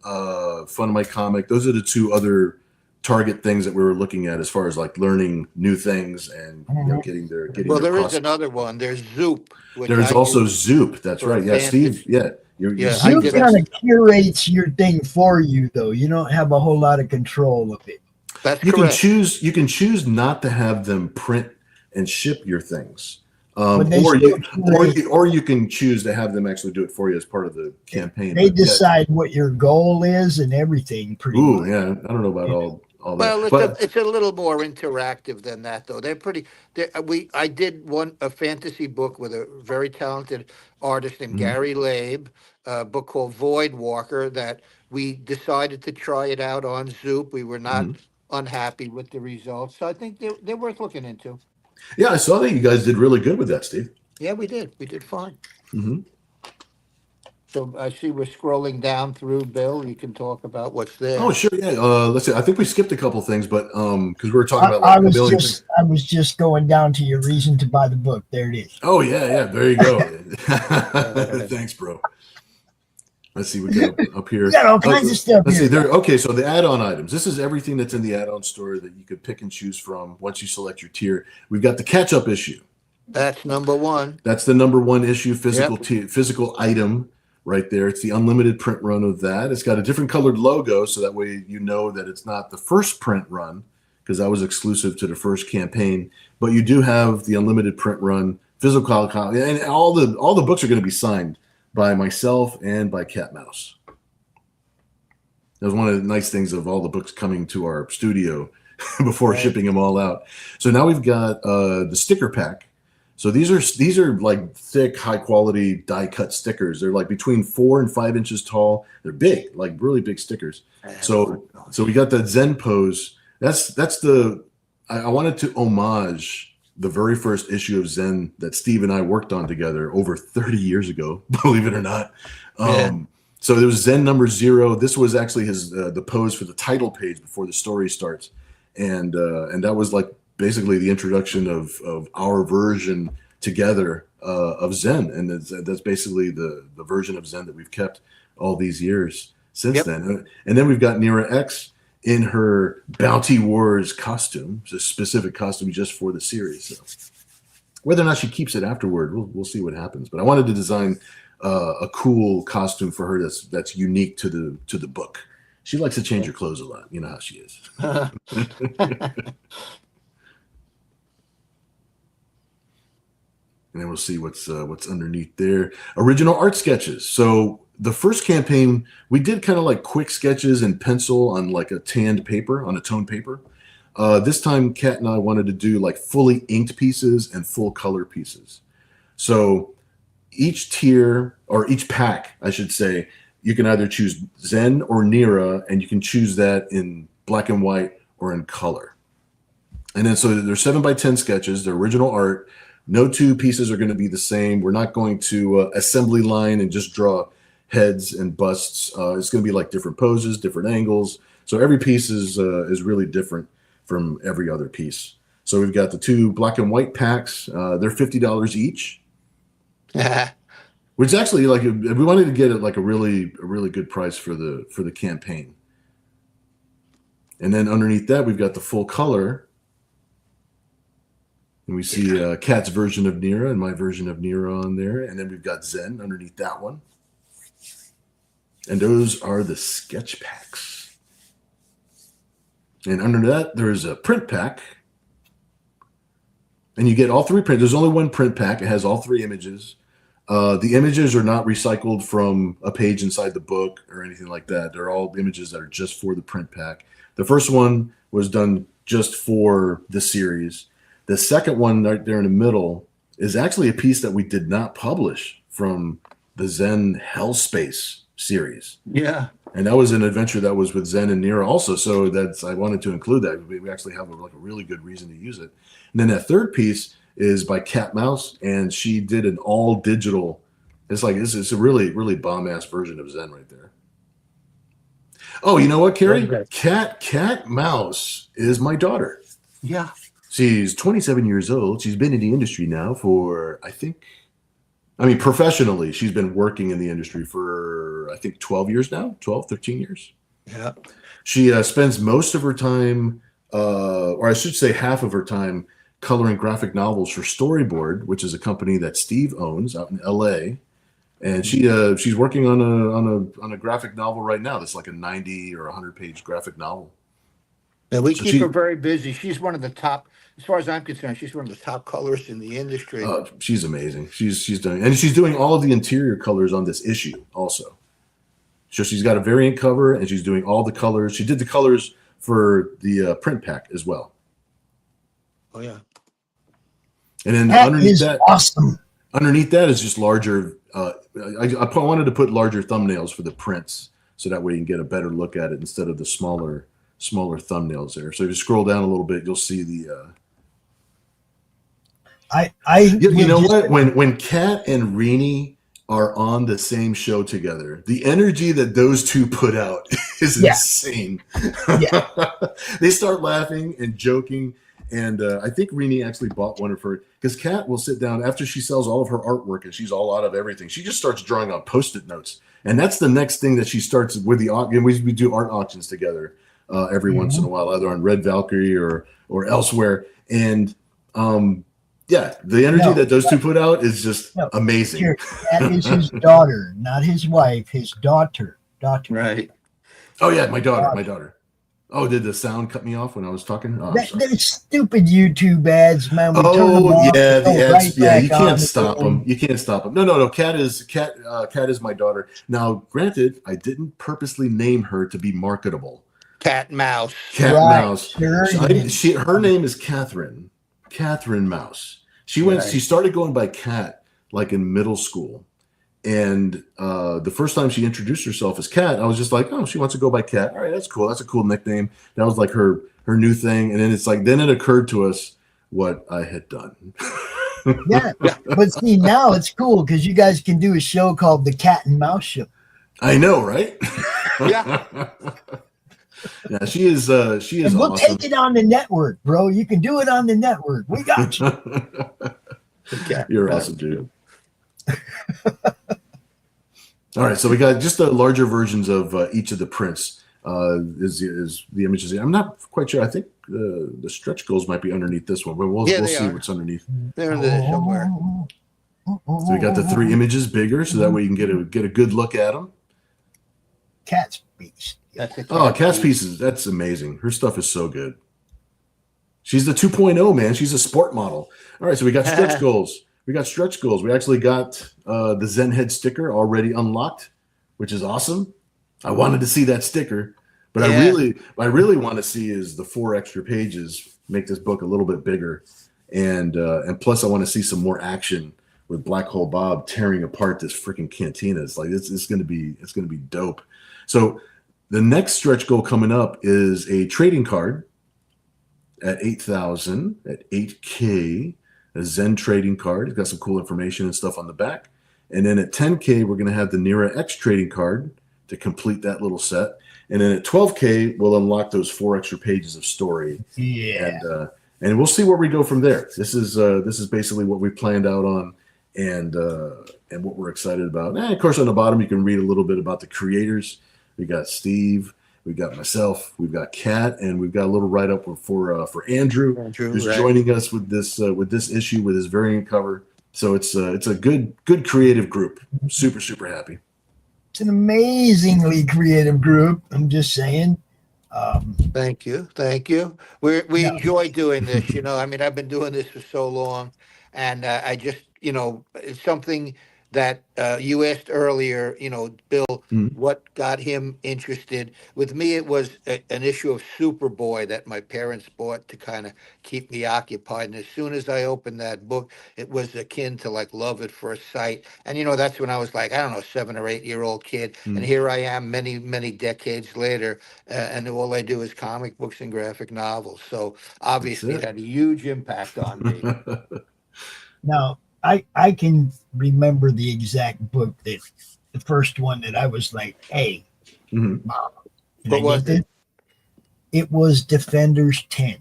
Fun My Comic. Those are the two other target things that we were looking at as far as like learning new things and getting their. Well, there is another one. There's Zoop. There's also Zoop. That's right. Yeah, Steve. Yeah. Zoop kind of curates your thing for you, though. You don't have a whole lot of control of it. That's correct. You can choose not to have them print and ship your things. Or you can choose to have them actually do it for you as part of the campaign. They decide what your goal is and everything. Pretty much. Yeah. I don't know about all well, that. Well, it's a little more interactive than that, though. I did a fantasy book with a very talented artist named Gary Labe, a book called Void Walker, that we decided to try it out on Zoop. We were not unhappy with the results, so I think they're worth looking into. Yeah, I saw that you guys did really good with that, Steve. Yeah, we did. We did fine. So I see we're scrolling down through, Bill. You can talk about what's there. Oh, sure. Yeah. Let's see. I think we skipped a couple things, but because we were talking about I was just going down to your reason to buy the book. There it is. Oh, yeah. There you go. Thanks, bro. Let's see, we got up here. We got all kinds of stuff Let's here. see. Okay, so the add-on items. This is everything that's in the add-on store that you could pick and choose from once you select your tier. We've got the catch-up issue. That's number one. That's the number one issue, physical item right there. It's the unlimited print run of that. It's got a different colored logo, so that way you know that it's not the first print run, because that was exclusive to the first campaign. But you do have the unlimited print run, physical copy, and all the books are going to be signed by myself and by Cat Mouse. That was one of the nice things of all the books coming to our studio before shipping them all out. So now we've got the sticker pack. So these are like thick, high quality die cut stickers. They're like between 4 and 5 inches tall. They're big, like really big stickers. So we got that Zen pose. I wanted to homage the very first issue of Zen that Steve and I worked on together over 30 years ago, believe it or not. So there was Zen number 0. This was actually the pose for the title page before the story starts. And that was like basically the introduction of our version together of Zen. And that's basically the version of Zen that we've kept all these years since then. And then we've got Nira X in her Bounty Wars costume, it's a specific costume just for the series. So whether or not she keeps it afterward, we'll see what happens. But I wanted to design a cool costume for her that's unique to the book. She likes to change her clothes a lot. You know how she is. And then we'll see what's underneath there. Original art sketches. So the first campaign, we did kind of like quick sketches in pencil on like a toned paper. This time, Kat and I wanted to do like fully inked pieces and full color pieces. So each tier, or each pack, I should say, you can either choose Zen or Nira, and you can choose that in black and white or in color. And then so there's 7x10 sketches, the original art. No two pieces are going to be the same. We're not going to assembly line and just draw heads and busts. It's going to be like different poses, different angles. So every piece is really different from every other piece. So we've got the 2 black and white packs. They're $50 each. Which is actually like we wanted to get it like a really good price for the campaign. And then underneath that we've got the full color. And we see Kat's version of Nira and my version of Nira on there. And then we've got Zen underneath that one. And those are the sketch packs. And under that, there's a print pack. And you get all 3 prints. There's only one print pack. It has all 3 images. The images are not recycled from a page inside the book or anything like that. They're all images that are just for the print pack. The first one was done just for the series. The second one right there in the middle is actually a piece that we did not publish from the Zen Hellspace series. Yeah. And that was an adventure that was with Zen and Nira also. So I wanted to include that. We actually have a really good reason to use it. And then that third piece is by Cat Mouse, and she did an all digital. It's a really bomb ass version of Zen right there. Oh, you know what, Carrie? Cat Mouse is my daughter. Yeah. She's 27 years old. She's been in the industry now for, professionally, she's been working in the industry for, 12 years now, 12, 13 years. Yeah. She spends most of her time, or I should say half of her time, coloring graphic novels for Storyboard, which is a company that Steve owns out in LA. And she's working on a graphic novel right now. That's like a 90 or 100-page graphic novel. And we keep her very busy. She's one of the top, as far as I'm concerned, she's one of the top colorists in the industry. She's amazing. She's doing all of the interior colors on this issue also. So she's got a variant cover and she's doing all the colors. She did the colors for the print pack as well. Oh yeah. And then awesome. Underneath that is just larger. I wanted to put larger thumbnails for the prints, so that way you can get a better look at it instead of the smaller thumbnails there. So if you scroll down a little bit, you'll see the. You know what? When Kat and Rini are on the same show together, the energy that those two put out is insane. Yeah. They start laughing and joking, And I think Rini actually bought one of her, because Kat will sit down after she sells all of her artwork and she's all out of everything. She just starts drawing on Post-it notes. And that's the next thing that she starts with the auction. We do art auctions together every once in a while, either on Red Valkyrie or elsewhere. And yeah, the energy that those two put out is just amazing. Here, that is his daughter, not his wife, his daughter. Right. Oh, yeah, my daughter. Oh, did the sound cut me off when I was talking? Oh, Those stupid YouTube ads, man. We turn them oh off, yeah, they the go ads. right Yeah, back you can't on stop again. them. You can't stop them. No. Kat is my daughter. Now, granted, I didn't purposely name her to be marketable. Cat Mouse. Cat Right, Mouse. sure Her name is Catherine. Catherine Mouse. She went. Right. She started going by Cat like in middle school, and the first time she introduced herself as Cat, I was just like, oh, she wants to go by Cat. All right, that's cool. That's a cool nickname. That was like her new thing. And then it's like, then it occurred to us what I had done. Yeah, but see, now it's cool because you guys can do a show called the Cat and Mouse Show. I know, right? Yeah. Yeah, she is And we'll awesome. take it on the network, bro. You can do it on the network. We got you. You're awesome, dude. All right, so we got just the larger versions of each of the prints. Is the images? I'm not quite sure. I think the stretch goals might be underneath this one, but we'll see what's underneath. They're in there somewhere. So we got the 3 images bigger, so that way you can get a good look at them. Cat's beast. That's a Oh, Cat's pieces. That's amazing. Her stuff is so good. She's the 2.0, man. She's a sport model. All right, so we got stretch goals. We actually got the Zen head sticker already unlocked, which is awesome. I wanted to see that sticker, but what I really want to see is the 4 extra pages make this book a little bit bigger, and plus I want to see some more action with Black Hole Bob tearing apart this freaking cantina. It's like it's gonna be dope. So the next stretch goal coming up is a trading card at 8,000 at 8K. A Zen trading card. It's got some cool information and stuff on the back. And then at 10K, we're going to have the Nira X trading card to complete that little set. And then at 12K, we'll unlock those 4 extra pages of story. Yeah. And we'll see where we go from there. This is basically what we planned out on, and what we're excited about. And of course, on the bottom, you can read a little bit about the creators. We got Steve. We got myself, we've got Kat, and we've got a little write-up for Andrew who's joining us with this issue with his variant cover. So it's a good creative group. Super, super happy. It's an amazingly creative group. I'm just saying. Thank you. We enjoy doing this. I mean, I've been doing this for so long, and I just, it's something that you asked earlier, Bill, what got him interested. With me, it was an issue of Superboy that my parents bought to kind of keep me occupied. And as soon as I opened that book, it was akin to like love at first sight. And, that's when I was like, I don't know, 7 or 8-year-old kid. And here I am many, many decades later, and all I do is comic books and graphic novels. So obviously it had a huge impact on me. Now, I can remember the exact book the first one that I was like, hey, Mom. What was it? It was Defenders 10.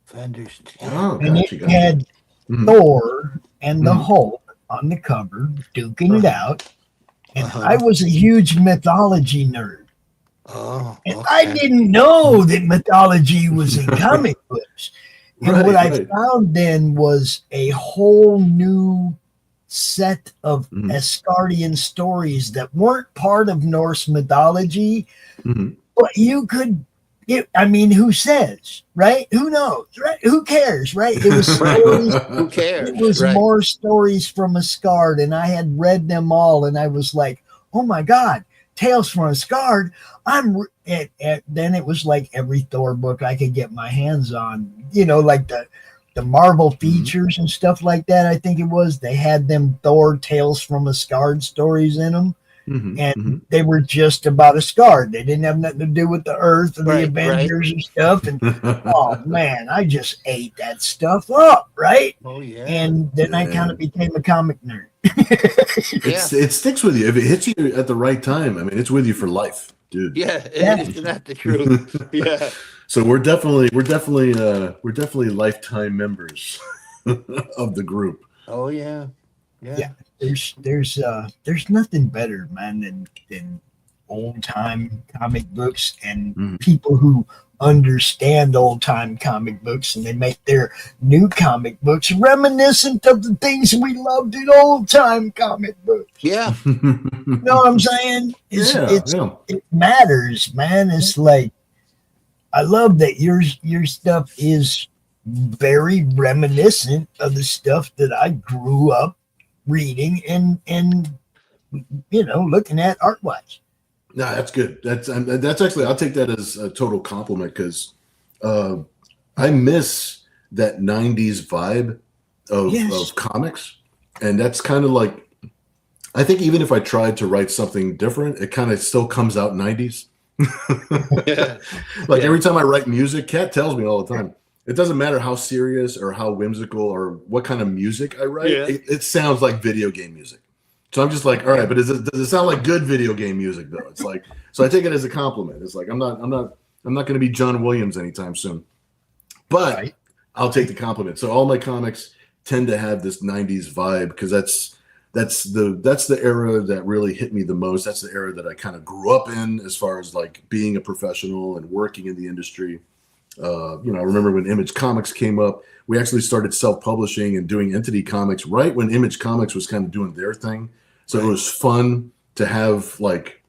Defenders 10. Oh, And it had Thor and the Hulk on the cover, duking it out. And I was a huge mythology nerd. Oh, and I didn't know that mythology was in comic books. And what I found then was a whole new set of Asgardian stories that weren't part of Norse mythology, but you could. Who says, right? Who knows, right? Who cares, right? It was stories. Who cares? It was more stories from Asgard, and I had read them all, and I was like, "Oh my God, Tales from Asgard!" Then it was like every Thor book I could get my hands on, like the Marvel features and stuff like that. I think it was they had them Thor Tales from Asgard stories in them. And they were just about Asgard. They didn't have nothing to do with the Earth and the Avengers and stuff. And oh man, I just ate that stuff up, right? Oh yeah. And then I kind of became a comic nerd. It sticks with you if it hits you at the right time. I mean, it's with you for life. dude. Yeah, Yeah. isn't that the truth? Yeah. So we're definitely lifetime members of the group. Oh yeah. Yeah. There's nothing better, man, than old time comic books and Mhm. people who understand old time comic books, and they make their new comic books reminiscent of the things we loved in old time comic books. Yeah. You know what I'm saying? Yeah. It matters, man. It's like, I love that your stuff is very reminiscent of the stuff that I grew up reading and looking at art wise. No, that's good. That's actually, I'll take that as a total compliment, because I miss that 90s vibe of comics. And that's kind of like, I think even if I tried to write something different, it kind of still comes out 90s. Yeah. Every time I write music, Kat tells me all the time, it doesn't matter how serious or how whimsical or what kind of music I write, it sounds like video game music. So I'm just like, all right, but does it sound like good video game music though? It's like, so I take it as a compliment. It's like, I'm not going to be John Williams anytime soon, but Right. I'll take the compliment. So all my comics tend to have this 90s vibe, because that's the era that really hit me the most. That's the era that I kind of grew up in, as far as like being a professional and working in the industry. I remember when Image Comics came up, we actually started self-publishing and doing Entity Comics right when Image Comics was kind of doing their thing. So it was fun to have like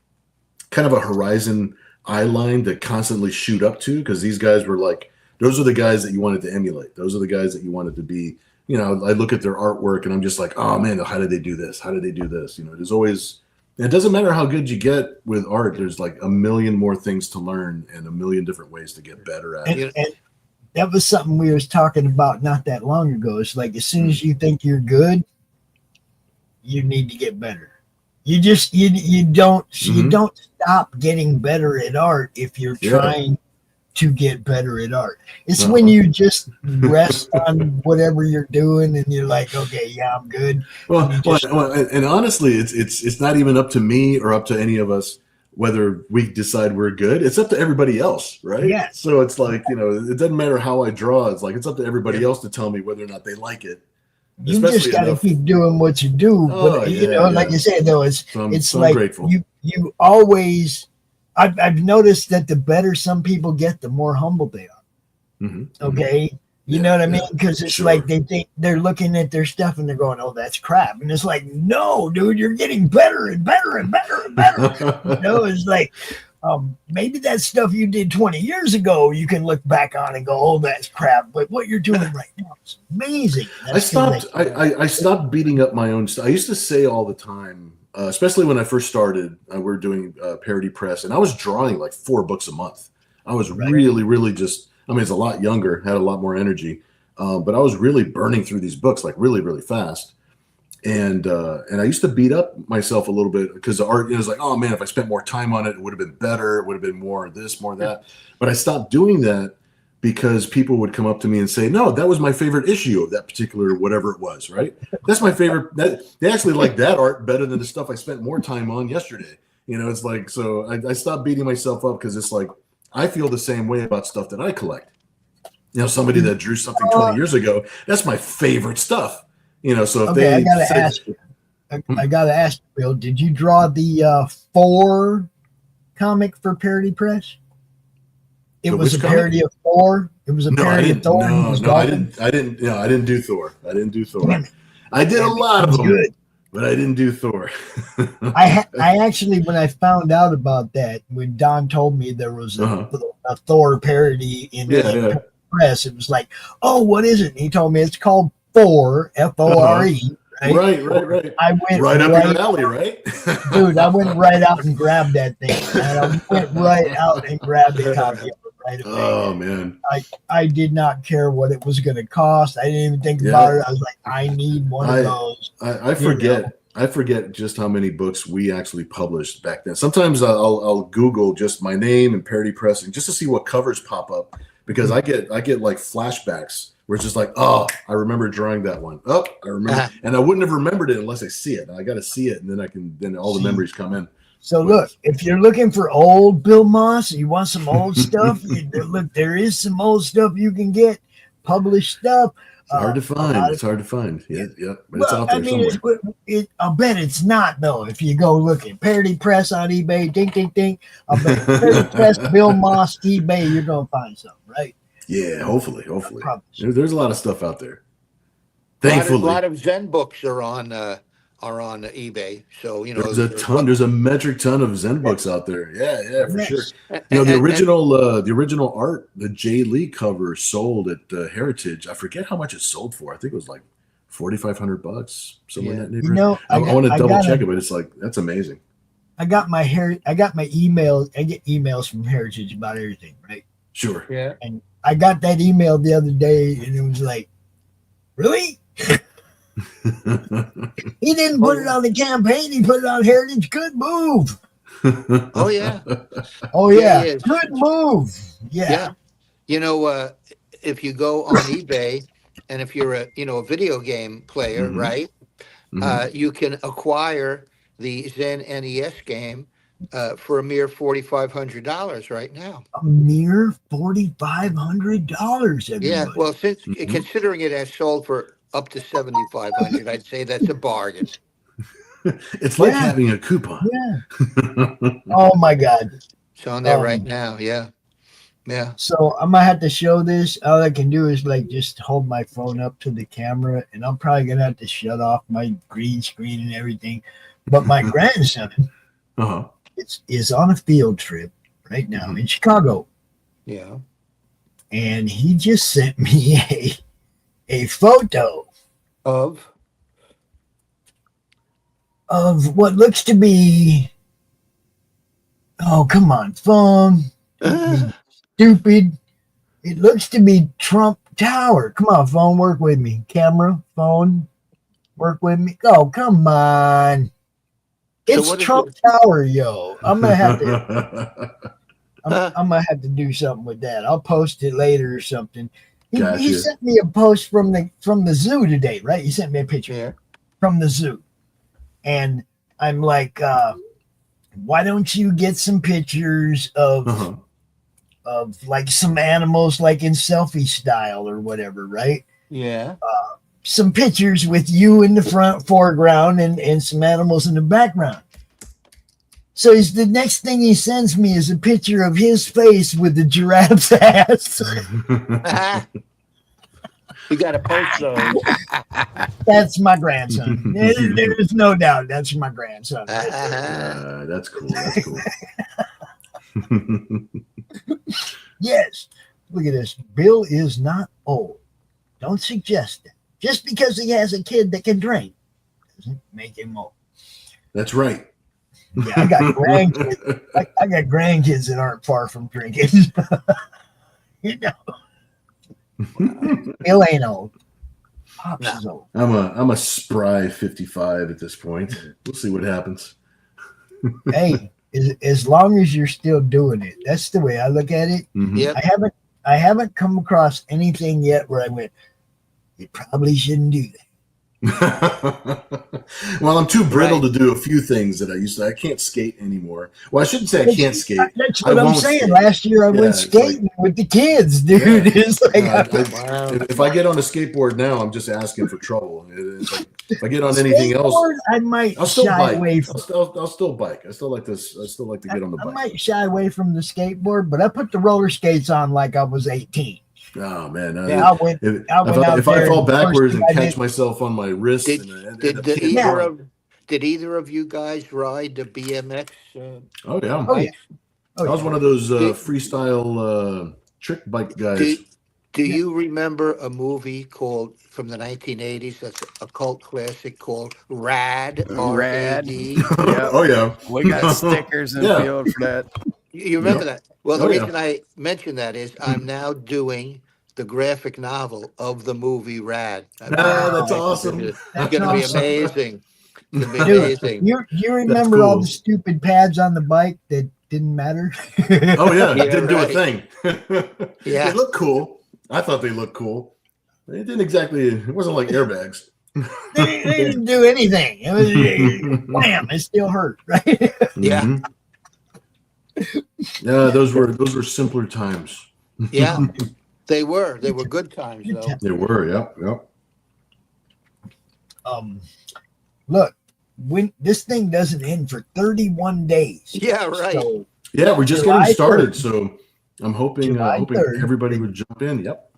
kind of a horizon eye line to constantly shoot up to, because these guys were like, those are the guys that you wanted to emulate. Those are the guys that you wanted to be. I look at their artwork and I'm just like, oh man, how did they do this? How did they do this? There's always, it doesn't matter how good you get with art. There's like a million more things to learn and a million different ways to get better at it. And that was something we was talking about not that long ago. It's like, as soon as you think you're good, you need to get better. You just you don't stop getting better at art if you're trying to get better at art. It's when you just rest on whatever you're doing and you're like, okay, yeah, I'm good. And honestly, it's not even up to me or up to any of us whether we decide we're good. It's up to everybody else, right? Yeah. So it's like, it doesn't matter how I draw. It's like, it's up to everybody else to tell me whether or not they like it. You just got to keep doing what you do. But, like you said, though, it's like grateful. You always, I've noticed that the better some people get, the more humble they are. Mm-hmm. Okay. You know what I mean? Because it's like they think they're looking at their stuff and they're going, oh, that's crap. And it's like, no, dude, you're getting better and better and better and better. It's like, maybe that stuff you did 20 years ago, you can look back on and go, oh, that's crap. But what you're doing right now is amazing. I stopped beating up my own stuff. I used to say all the time, especially when I first started, we're doing Parody Press, and I was drawing like 4 books a month. I was really just, it's a lot younger, had a lot more energy, but I was really burning through these books like really, really fast. And I used to beat up myself a little bit because the art is like, oh man, if I spent more time on it, it would have been better. It would have been more this, more that. But I stopped doing that because people would come up to me and say, no, that was my favorite issue of that particular whatever it was, right? That's my favorite. They actually like that art better than the stuff I spent more time on yesterday. It's like, so I stopped beating myself up because it's like, I feel the same way about stuff that I collect. Somebody that drew something 20 years ago, that's my favorite stuff. So if I gotta ask you, Bill, did you draw the 4 comic for Parody Press? It was a parody of Thor. It was a parody of Thor. No, I didn't do Thor. I did a lot of them, but I didn't do Thor. I actually, when I found out about that, when Don told me there was a Thor parody in Press, it was like, oh, what is it? And he told me it's called Thor, F-O-R-E. Right. I went right up your alley, right? Dude, I went right out and grabbed that thing. And I went right out and grabbed a copy of it right away. Oh, man. I did not care what it was going to cost. I didn't even think about it. I was like, I need one of those. I forget just how many books we actually published back then. Sometimes I'll Google just my name and Parody Pressing just to see what covers pop up, because I get like flashbacks where it's just like, oh, I remember drawing that one. Oh, I remember. And I wouldn't have remembered it unless I see it. I got to see it, and then all the memories come in. So look, if you're looking for old Bill Moss, you want some old stuff. Look, there is some old stuff you can get, published stuff. It's hard to find. It's hard to find. Yeah, but it's out there somewhere. I'll bet it's not though. If you go look at Parody Press on eBay, ding, ding, ding. I'll bet Parody Press, Bill Moss, eBay, you're gonna find something, right? Yeah, hopefully. There's a lot of stuff out there. Thankfully, a lot of Zen books are on eBay. So there's a ton. There's a metric ton of Zen books out there. Yeah, for sure. The original art, the Jay Lee cover sold at Heritage. I forget how much it sold for. I think it was like $4,500, somewhere in that neighborhood. I want to double check it, but it's like that's amazing. I got my email. I get emails from Heritage about everything, right? Sure. Yeah. And I got that email the other day, and it was like, really? He didn't put it on the campaign. He put it on Heritage. Good move. Oh yeah. Oh yeah. Good move. Yeah. If you go on eBay, and if you're a video game player, right, you can acquire the Zen NES game for a mere $4,500 right now. A mere $4,500. Yeah. Well, since considering it has sold for up to $7,500, I'd say that's a bargain. It's like having a coupon. Yeah. Oh my God. It's on there right now. Yeah. Yeah. So I'm gonna have to show this. All I can do is like just hold my phone up to the camera, and I'm probably gonna have to shut off my green screen and everything. But my grandson is on a field trip right now in Chicago. Yeah. And he just sent me a photo of what looks to be, oh come on, phone, stupid. It looks to be Trump Tower. Come on, phone, work with me. Camera, phone, work with me. Oh, come on. It's Trump Tower, yo. I'm gonna have to I'm gonna have to do something with that. I'll post it later or something. He sent me a post from the zoo today, right? He sent me a picture from the zoo. And I'm like, why don't you get some pictures of like some animals like in selfie style or whatever, right? Yeah. Some pictures with you in the foreground and some animals in the background. So the next thing he sends me is a picture of his face with the giraffe's ass. You got to post those. That's my grandson. There's no doubt that's my grandson. That's cool. That's cool. Yes. Look at this. Bill is not old. Don't suggest it. Just because he has a kid that can drink doesn't make him old. That's right. Yeah, I got grandkids. I got grandkids that aren't far from drinking. Bill ain't old. Pops is old. I'm a spry 55 at this point. We'll see what happens. Hey, as long as you're still doing it, that's the way I look at it. Yep. I haven't come across anything yet where I went, you probably shouldn't do that. Well, I'm too brittle to do a few things that I used to. I can't skate anymore. Well, I shouldn't say I can't skate. That's what I'm saying. Skate. Last year I went skating with the kids, dude. It's like if I get on a skateboard now, I'm just asking for trouble. It's like, if I get on anything else, I might shy away from. I'll still bike. I still like this. I still like to get on the bike. I might shy away from the skateboard, but I put the roller skates on like I was 18. Oh man! If I fall backwards and catch myself on my wrist, did either of you guys ride the BMX? Oh yeah! I was one of those freestyle trick bike guys. Do you remember a movie called from the 1980s? That's a cult classic called Rad. Rad. Oh yeah, we got stickers in the field for that. You remember that? Well, the reason I mention that is I'm now doing the graphic novel of the movie Rad. That's awesome. It's going to be amazing. It's going to be amazing. You remember all the stupid pads on the bike that didn't matter? Oh yeah, it didn't do a thing. Yeah, they look cool. I thought they looked cool. It didn't exactly. It wasn't like airbags. They didn't do anything. It was wham, it still hurt, right? Yeah. Yeah, those were simpler times. Yeah. They were good times though. They were. Yep. Look, when this thing doesn't end for 31 days. Yeah, right. So Yeah, we're just July getting started, 3rd. so I'm hoping July 3rd. everybody would jump in. Yep.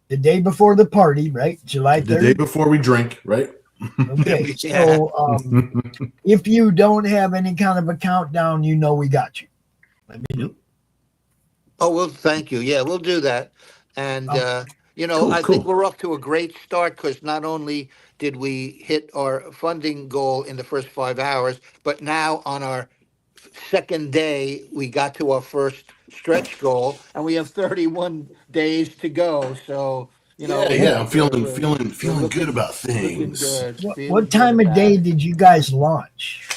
the day before the party, right? July 3rd. The day before we drink, right? Okay. Yeah. So if you don't have any kind of a countdown, you know we got you. Let me know. Oh, well, thank you. Yeah, we'll do that. And, Cool, I cool. think we're off to a great start because not only did we hit our funding goal in the first 5 hours, but now on our second day, we got to our first stretch goal and we have 31 days to go. So, I'm feeling looking- good about looking things. good. What feeling time good of about day it. did you guys launch?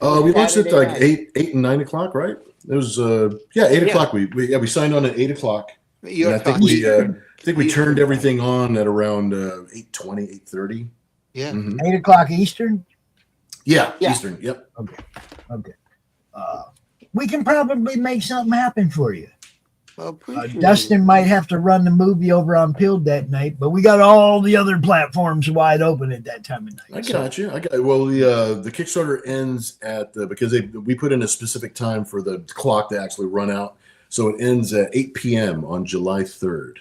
We launched at Saturday like night. 8 and 9 o'clock, right? It was 8 o'clock. We signed on at 8 o'clock. Your And I think time. we Eastern turned time. everything on at around 8:20, 8:30. Yeah. 8 o'clock Eastern? Yeah, Yeah. Eastern. Yep. Okay. We can probably make something happen for you. Well, appreciate Dustin it. might have to run the movie over on Pilled that night, but we got all the other platforms wide open at that time of night. I got you. Well, the Kickstarter ends at because we put in a specific time for the clock to actually run out, so it ends at 8 p.m. on July 3rd.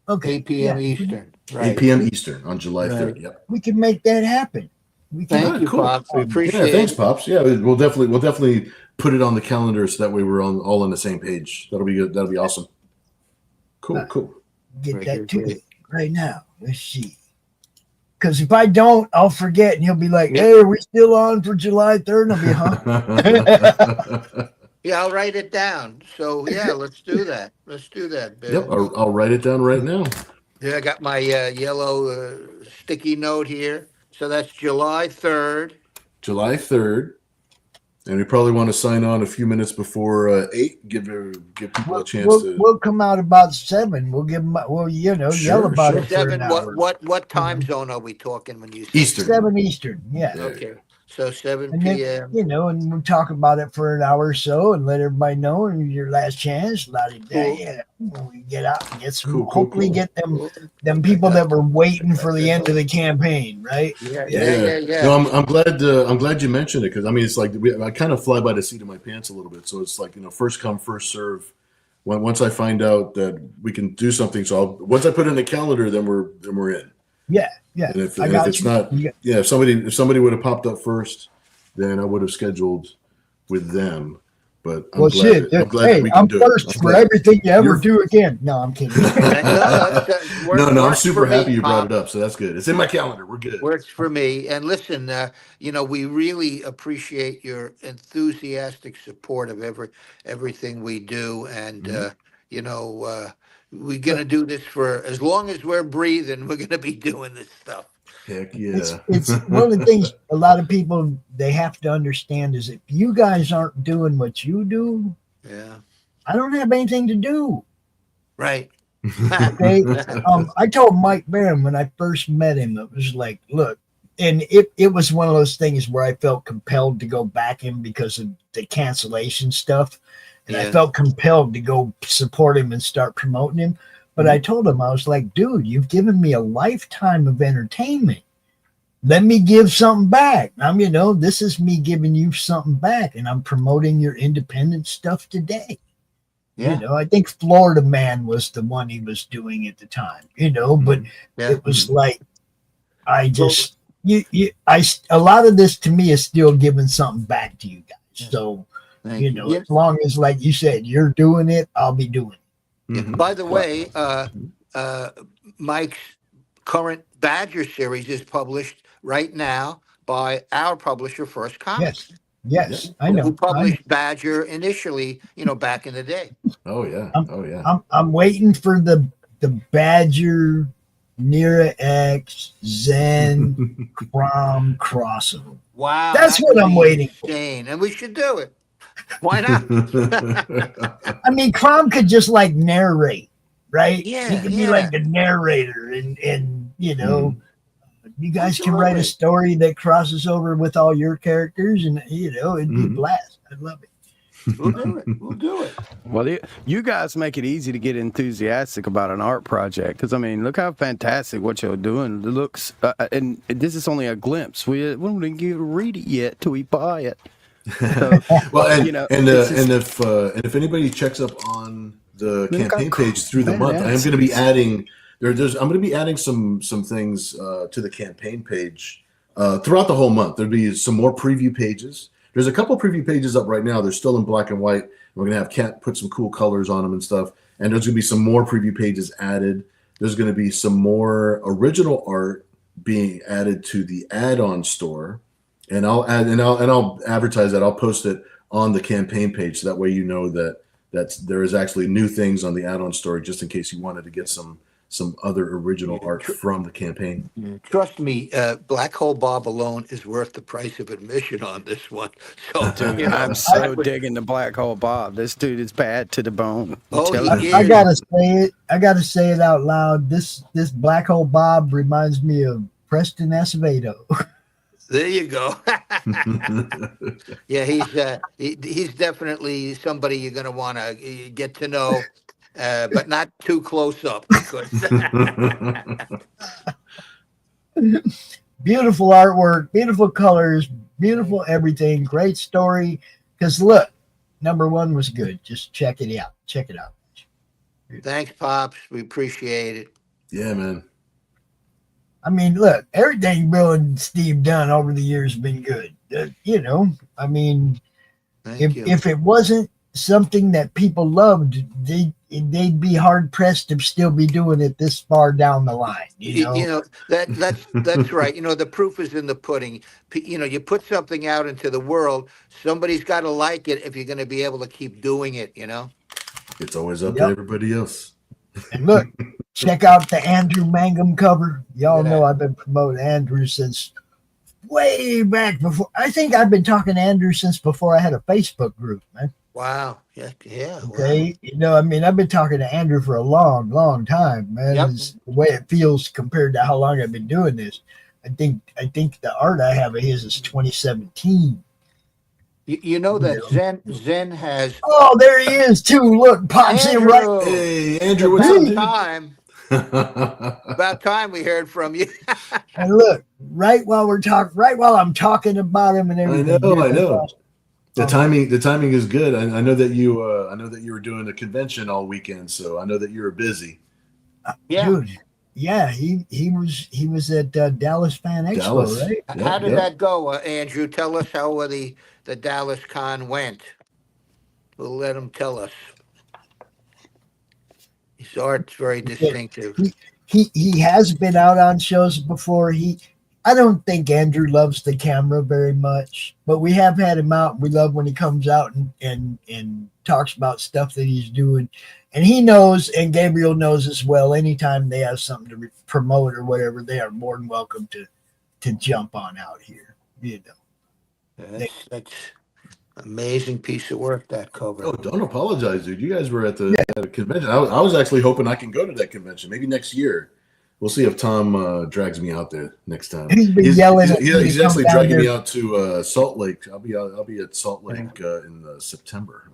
Okay. 8 p.m. Yeah, Eastern. 8 Right. p.m. Eastern on July Right. 3rd. Yep. We can make that happen. We can. Thank you, cool. Pops. We appreciate Yeah, thanks, it. Pops. Yeah, we'll definitely put it on the calendar so that way we're all on the same page. That'll be good. That'll be awesome. Cool. Get Right, that to right. you right now. Let's see. Because if I don't, I'll forget, and he'll be like, Yep. "Hey, are we still on for July 3rd?" And I'll be, "Huh?" Yeah, I'll write it down. So yeah, let's do that. Let's do that, Bill. Yep, I'll write it down right now. Yeah, I got my yellow sticky note here. So that's July 3rd. July 3rd. And we probably want to sign on a few minutes before 8. Give people a chance to. We'll come out about 7. We'll give them. We'll yell Sure, about sure. it for Seven. an hour. What time zone are we talking when you say Eastern. 7 Eastern. Yeah. Yeah. Okay. So 7 And then, p.m. and we'll talk about it for an hour or so and let everybody know and your last chance. When we get out and get some, Cool, hopefully cool. get them people that were waiting for the end of the campaign, right? Yeah. No, I'm glad you mentioned it because I mean it's like I kind of fly by the seat of my pants a little bit. So it's like first come first serve. Once I find out that we can do something, once I put it in the calendar, then we're in. Yeah. And if it's not, if somebody would have popped up first, then I would have scheduled with them. But I'm glad that we can I'm do first it. for everything you ever do again. No, I'm kidding. No, I'm Works super for me, happy you brought Pop. it up. So that's good. It's in my calendar. We're good. Works for me. And listen, we really appreciate your enthusiastic support of everything we do. And, we're going to do this for as long as we're breathing. We're going to be doing this stuff. Heck yeah. It's one of the things a lot of people, they have to understand is if you guys aren't doing what you do, Yeah. I don't have anything to do. Right. Okay. I told Mike Barron when I first met him, it was like, look, and it was one of those things where I felt compelled to go back him because of the cancellation stuff. And I Yeah. felt compelled to go support him and start promoting him. But I told him, I was like, dude, you've given me a lifetime of entertainment. Let me give something back. This is me giving you something back, and I'm promoting your independent stuff today. Yeah. I think Florida Man was the one he was doing at the time, but Yeah. it was like, I just, a lot of this to me is still giving something back to you guys. So, Thank you. as long as, like you said, you're doing it, I'll be doing it. Mhm. By the way, Mike's current Badger series is published right now by our publisher, First Comics. Yes, I know. Who published Badger initially, back in the day. Oh yeah. I'm waiting for the Badger, Nira X, Zen, Crom crossover. Wow. That's that what would I'm be waiting for. insane. And we should do it. Why not? I mean, Crom could just like narrate, right? Yeah, He could be yeah. like the narrator, and You guys can write a story that crosses over with all your characters, and it'd be a blast. I'd love it. We'll do it. We'll do it. Well, you guys make it easy to get enthusiastic about an art project because, I mean, look how fantastic what you're doing. It looks, and this is only a glimpse. We don't even get to read it yet till we buy it. So, well, and if anybody checks up on the campaign page through the month, I am going to be adding I'm going to be adding some things to the campaign page throughout the whole month. There'll be some more preview pages. There's a couple preview pages up right now. They're still in black and white. We're going to have Kat put some cool colors on them and stuff. And there's going to be some more preview pages added. There's going to be some more original art being added to the add-on store. And I'll advertise that. I'll post it on the campaign page. So that way, that there is actually new things on the add-on store, just in case you wanted to get some other original art from the campaign. Trust me, Black Hole Bob alone is worth the price of admission on this one. So, dude, I'm so digging the Black Hole Bob. This dude is bad to the bone. I gotta say it. I gotta say it out loud. This Black Hole Bob reminds me of Preston Acevedo. There you go. Yeah, he's definitely somebody you're going to want to get to know. But not too close up because beautiful artwork, beautiful colors, beautiful everything, great story. Because look, #1 was good. Just check it out. Check it out. Thanks, Pops. We appreciate it. Yeah, man. I mean, look, everything Bill and Steve done over the years has been good. I mean, if it wasn't something that people loved, they'd be hard pressed to still be doing it this far down the line. That's right. The proof is in the pudding. You put something out into the world, somebody's got to like it if you're going to be able to keep doing it. It's always up to everybody else. And look, check out the Andrew Mangum cover. Y'all know I've been promoting Andrew since way back before. I think I've been talking to Andrew since before I had a Facebook group, man. Wow. Yeah. Okay. Wow. I've been talking to Andrew for a long, long time, man. Yep. It's the way it feels compared to how long I've been doing this. I think the art I have of his is 2017. That Zen has. Oh, there he is too. Look, pops in right. Hey, Andrew, what's up? About time we heard from you. And look, right while I'm talking about him and everything. I know. The timing is good. I know that you were doing a convention all weekend, so I know that you were busy. Dude. Yeah, he was at Dallas Fan Expo, right? How did that go, Andrew? Tell us how the Dallas Con went. We'll let him tell us. His art's very distinctive. He has been out on shows before. I don't think Andrew loves the camera very much, but we have had him out. We love when he comes out and talks about stuff that he's doing. And he knows, and Gabriel knows as well, anytime they have something to promote or whatever, they are more than welcome to jump on out here. That's amazing piece of work, that cover. Oh, don't apologize, dude. You guys were at the convention. I was actually hoping I can go to that convention. Maybe next year. We'll see if Tom drags me out there next time. He's actually dragging me out to Salt Lake. I'll be at Salt Lake in September.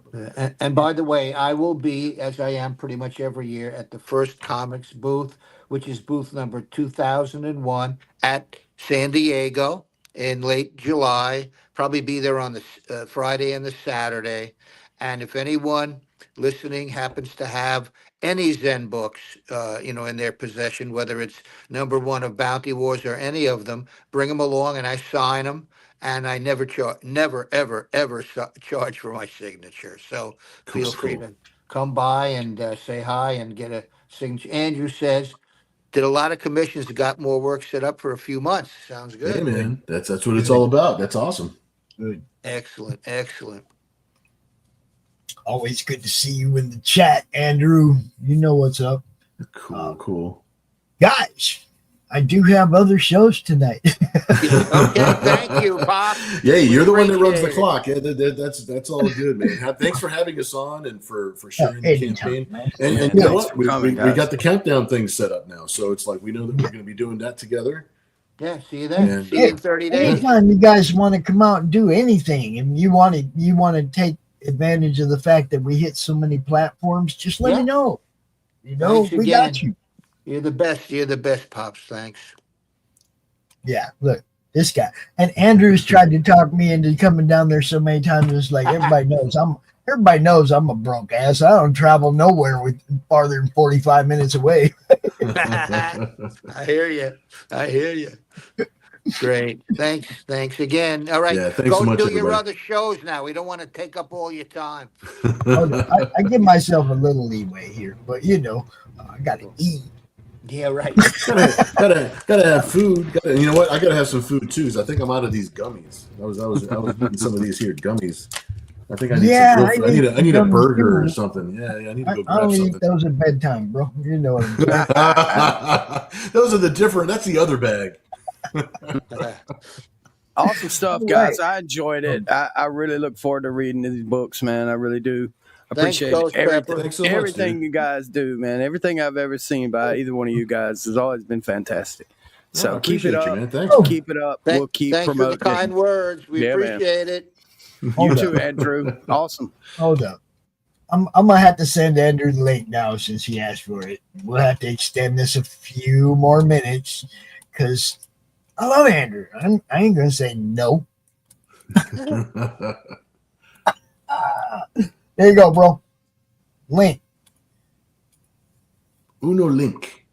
And by the way, I will be, as I am pretty much every year, at the First Comics booth, which is booth number 2001 at San Diego in late July. Probably be there on the Friday and the Saturday. And if anyone listening happens to have any Zen books, in their possession, whether it's #1 of Bounty Wars or any of them, bring them along and I sign them. And I never ever charge for my signature. So feel free to come by and say hi and get a signature. Andrew says, did a lot of commissions, got more work set up for a few months. Sounds good. Hey, man. That's what it's all about. That's awesome. Good. Excellent. Always good to see you in the chat, Andrew. You know what's up. Cool. Guys, I do have other shows tonight. Okay, thank you, Bob. Yeah, you're the one that runs the clock. Yeah, that's all good, man. Thanks for having us on and for sharing the campaign. And you know what? We got the countdown thing set up now, so it's like we know that we're going to be doing that together. Yeah, see you then. And, See you in 30 days. Anytime you guys want to come out and do anything, and you want to take advantage of the fact that we hit so many platforms, just let me know. You know, Thanks we again. got you. You're the best. You're the best, Pops. Thanks. Yeah, look, this guy. And Andrew's tried to talk me into coming down there so many times. It's like everybody knows I'm a broke ass. I don't travel nowhere with farther than 45 minutes away. I hear you. Great. Thanks again. All right. Yeah, thanks Go so much, do your everybody. other shows now. We don't want to take up all your time. I give myself a little leeway here, but you know, I got to eat. Yeah, right. gotta have food. You know what? I gotta have some food too. Cause I think I'm out of these gummies. I was eating some of these here gummies. I think I need I need a burger or something. Yeah, I need to go grab I'll something. eat those at bedtime, bro. You know what I'm saying. Those are the different. That's the other bag. Awesome stuff, guys. I enjoyed it. I really look forward to reading these books, man. I really do. Appreciate everything. Thanks so much, everything dude. you guys do, man. Everything I've ever seen by either one of you guys has always been fantastic. So keep it up. You, man. Thanks. Keep it up. We'll keep Thanks promoting for the kind words. We appreciate it. You too, Andrew. Awesome. Hold up. I'm gonna have to send Andrew the link now since he asked for it. We'll have to extend this a few more minutes because I love Andrew. I ain't gonna say no. There you go, bro. Link. Uno link.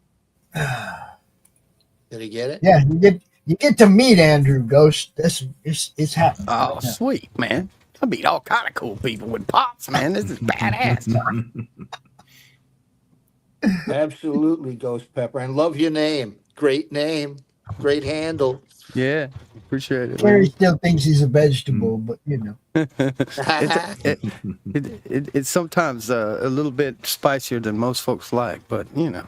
Did he get it? Yeah, you get to meet Andrew Ghost. It's happening. Oh, sweet, man. I meet all kind of cool people with Pops, man. This is badass. Absolutely, Ghost Pepper. And love your name. Great name. Great handle. Yeah, appreciate it. Gary still thinks he's a vegetable, but you know. It's sometimes a little bit spicier than most folks like, but you know,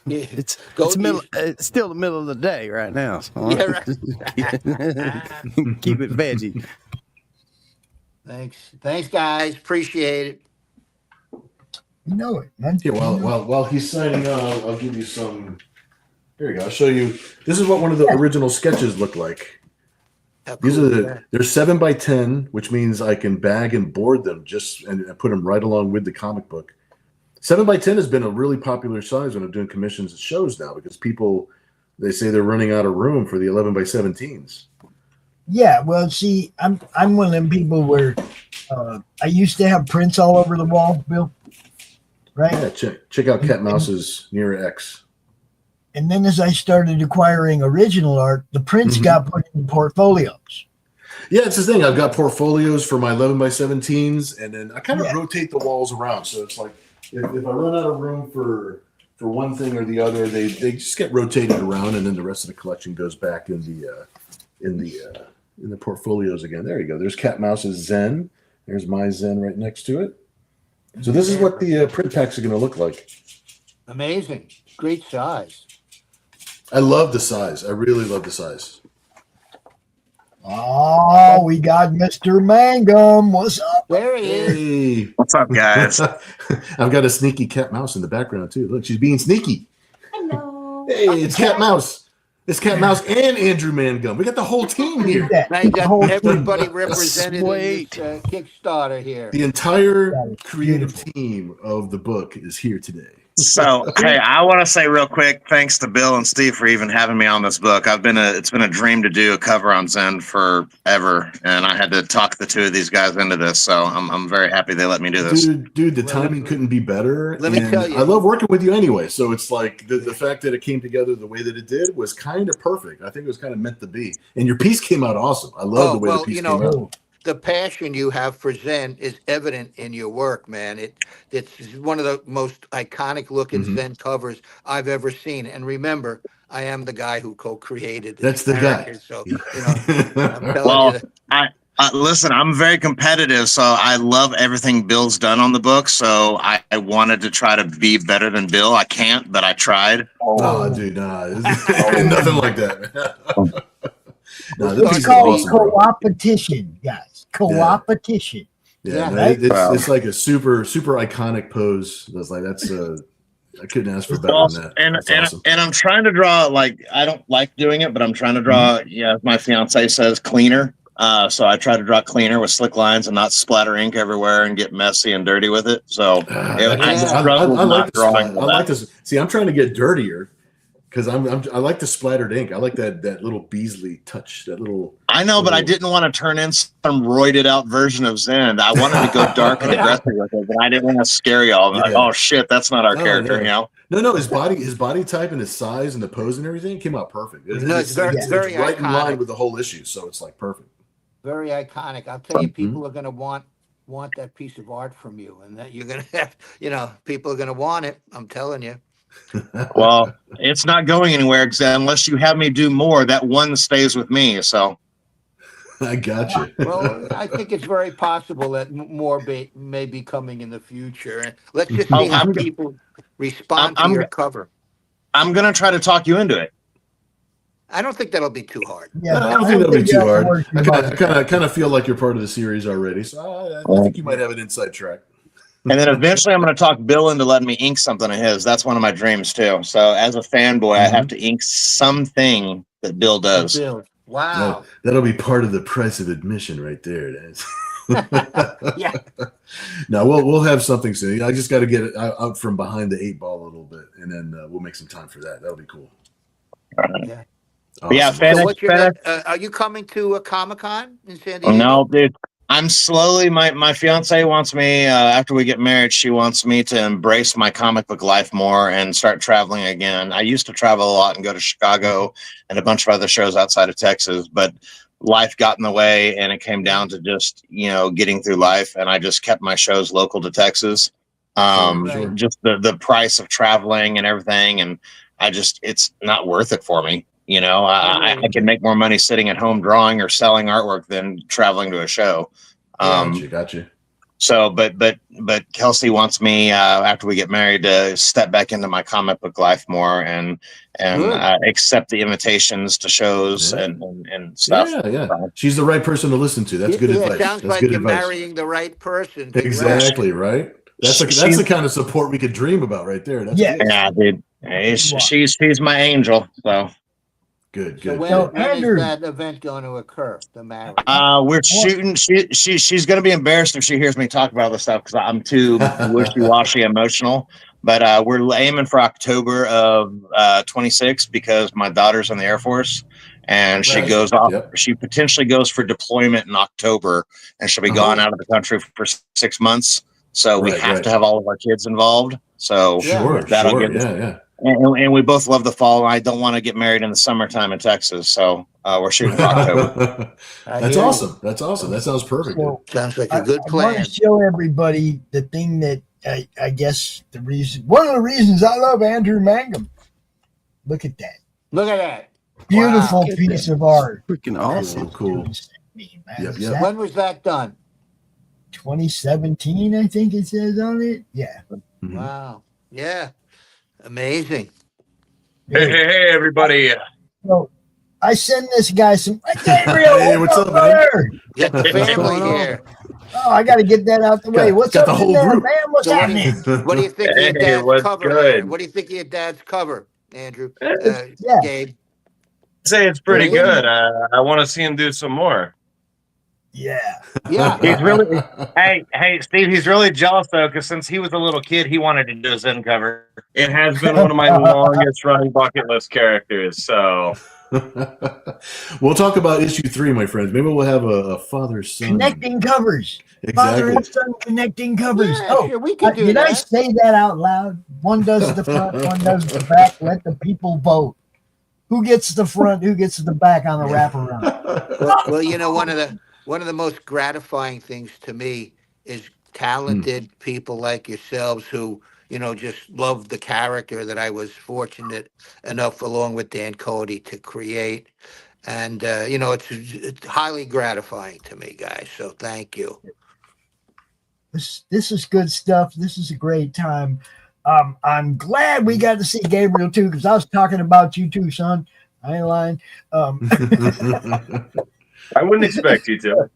it's still the middle of the day right now. So Yeah, right. keep it veggie. Thanks, guys. Appreciate it. You know it, man. Yeah, while he's signing on, I'll give you some. Here you go. I'll show you. This is what one of the original sketches looked like. These are they're 7 by 10, which means I can bag and board them and put them right along with the comic book. 7 by 10 has been a really popular size when I'm doing commissions and shows now because they say they're running out of room for the 11 by 17s. Yeah, well, see, I'm one of them people where I used to have prints all over the wall, Bill. Right? Yeah, check out Cat Mouse's Near X. And then as I started acquiring original art, the prints got put in portfolios. Yeah, it's the thing. I've got portfolios for my 11 by 17s, and then I kind of rotate the walls around. So it's like if I run out of room for one thing or the other, they just get rotated around, and then the rest of the collection goes back in the portfolios again. There you go. There's Cat Mouse's Zen. There's my Zen right next to it. So this is what the print packs are going to look like. Amazing. Great size. I love the size. I really love the size. Oh, we got Mr. Mangum. What's up? There he is. Hey. What's up, guys? I've got a sneaky Cat Mouse in the background, too. Look, she's being sneaky. Hello. Hey, it's Cat Mouse. It's Cat Mouse and Andrew Mangum. We got the whole team here. Now you got everybody represented in this Kickstarter here. The entire creative team of the book is here today. So, hey, I want to say real quick, thanks to Bill and Steve for even having me on this book. It's been a dream to do a cover on Zen forever, and I had to talk the two of these guys into this. So I'm very happy they let me do this. Dude, the timing couldn't be better. Let me tell you, I love working with you anyway. So it's like the fact that it came together the way that it did was kind of perfect. I think it was kind of meant to be. And your piece came out awesome. I love the way the piece came out. The passion you have for Zen is evident in your work, man. It's one of the most iconic looking Zen covers I've ever seen. And remember, I am the guy who co-created this. That's the guy. So, I'm telling you. Listen, I'm very competitive, so I love everything Bill's done on the book. So I wanted to try to be better than Bill. I can't, but I tried. Oh, dude, nothing like that. No, it's called co-opetition, guys. Co-opetition. Yeah, right? It's like a super iconic pose. That's I couldn't ask for better Well, than that. and That's and, awesome. and I'm trying to draw, like, I don't like doing it, but I'm trying to draw. Yeah, my fiance says cleaner. So I try to draw cleaner with slick lines and not splatter ink everywhere and get messy and dirty with it. So I struggle I like not the drawing splat. I all like that. this. See, I'm trying to get dirtier because I like the splattered ink. I like that little Beasley touch. That little. I know, but I didn't want to turn in some roided out version of Zen. I wanted to go dark and aggressive with it, but I didn't want to scare y'all. Like, oh shit, that's not our character, you know? No, his body type and his size and the pose and everything came out perfect. It's very right iconic. in line with the whole issue, so it's like perfect. Very iconic. I'll tell you, people are going to want that piece of art from you, and that you're going to have, people are going to want it. I'm telling you. Well, it's not going anywhere unless you have me do more. That one stays with me. So I got you. Well, I think it's very possible that more may be coming in the future. And let's just see how people respond to your cover. I'm going to try to talk you into it. I don't think that'll be too hard. Yeah, I don't think that'll be too hard. I kind of feel like you're part of the series already, so I think you might have an inside track. And then eventually I'm going to talk Bill into letting me ink something of his. That's one of my dreams too. So as a fanboy, I have to ink something that Bill does. Wow. That'll be part of the price of admission right there. Yeah. No, we'll have something soon. I just got to get it out from behind the 8-ball a little bit, and then we'll make some time for that. That'll be cool. Yeah. Awesome. Yeah, so are you coming to a Comic-Con in San Diego? No, dude. I'm slowly, my fiance wants me, after we get married, she wants me to embrace my comic book life more and start traveling again. I used to travel a lot and go to Chicago and a bunch of other shows outside of Texas, but life got in the way and it came down to just, getting through life. And I just kept my shows local to Texas. Just the price of traveling and everything. And it's not worth it for me. I can make more money sitting at home drawing or selling artwork than traveling to a show. Gotcha. So, but Kelsey wants me after we get married to step back into my comic book life more and accept the invitations to shows and stuff. Yeah. She's the right person to listen to. That's good advice. It sounds That's like good you're advice. marrying the right person. Exactly right. That's the kind of support we could dream about right there. That's good. Dude. She's my angel. So. Good. So when is that event going to occur? The marriage? We're shooting. She's going to be embarrassed if she hears me talk about this stuff because I'm too wishy-washy emotional. But we're aiming for October of 26 because my daughter's in the Air Force and she goes off. Yep. She potentially goes for deployment in October and she'll be gone out of the country for 6 months. So we have to have all of our kids involved. So that'll get And we both love the fall. I don't want to get married in the summertime in Texas, so we're shooting for October. That's awesome. That sounds perfect. So, sounds like a good plan. I want to show everybody the thing that I guess one of the reasons I love Andrew Mangum. Look at that. Look at that. Beautiful piece of art. Freaking awesome. Cool. Yep. When was that done? 2017, I think it says on it. Yeah. Mm-hmm. Wow. Yeah. Amazing. Hey, everybody. So I send this guy some. Gabriel, hey, what's up, man? Get the family here. Oh, I got to get that out the way. What's up, the whole there, group. man? What's happening? What do you think of your dad's cover? Good. What do you think of your dad's cover, Andrew? Gabe. Say it's pretty good. I want to see him do some more. Yeah. He's really hey Steve, he's really jealous though, because since he was a little kid, he wanted to do a Zen cover. It has been one of my longest running bucket list characters. So we'll talk about issue 3, my friends. Maybe we'll have a father-son connecting covers. Exactly. Father and son connecting covers. Yeah, sure, we can do did that. I say that out loud? One does the front, one does the back. Let the people vote. Who gets the front? Who gets the back on the wraparound? Well, one of the most gratifying things to me is talented people like yourselves who, just love the character that I was fortunate enough, along with Dan Cody, to create. And, it's highly gratifying to me, guys. So thank you. This is good stuff. This is a great time. I'm glad we got to see Gabriel too, because I was talking about you too, son. I ain't lying. I wouldn't expect you to.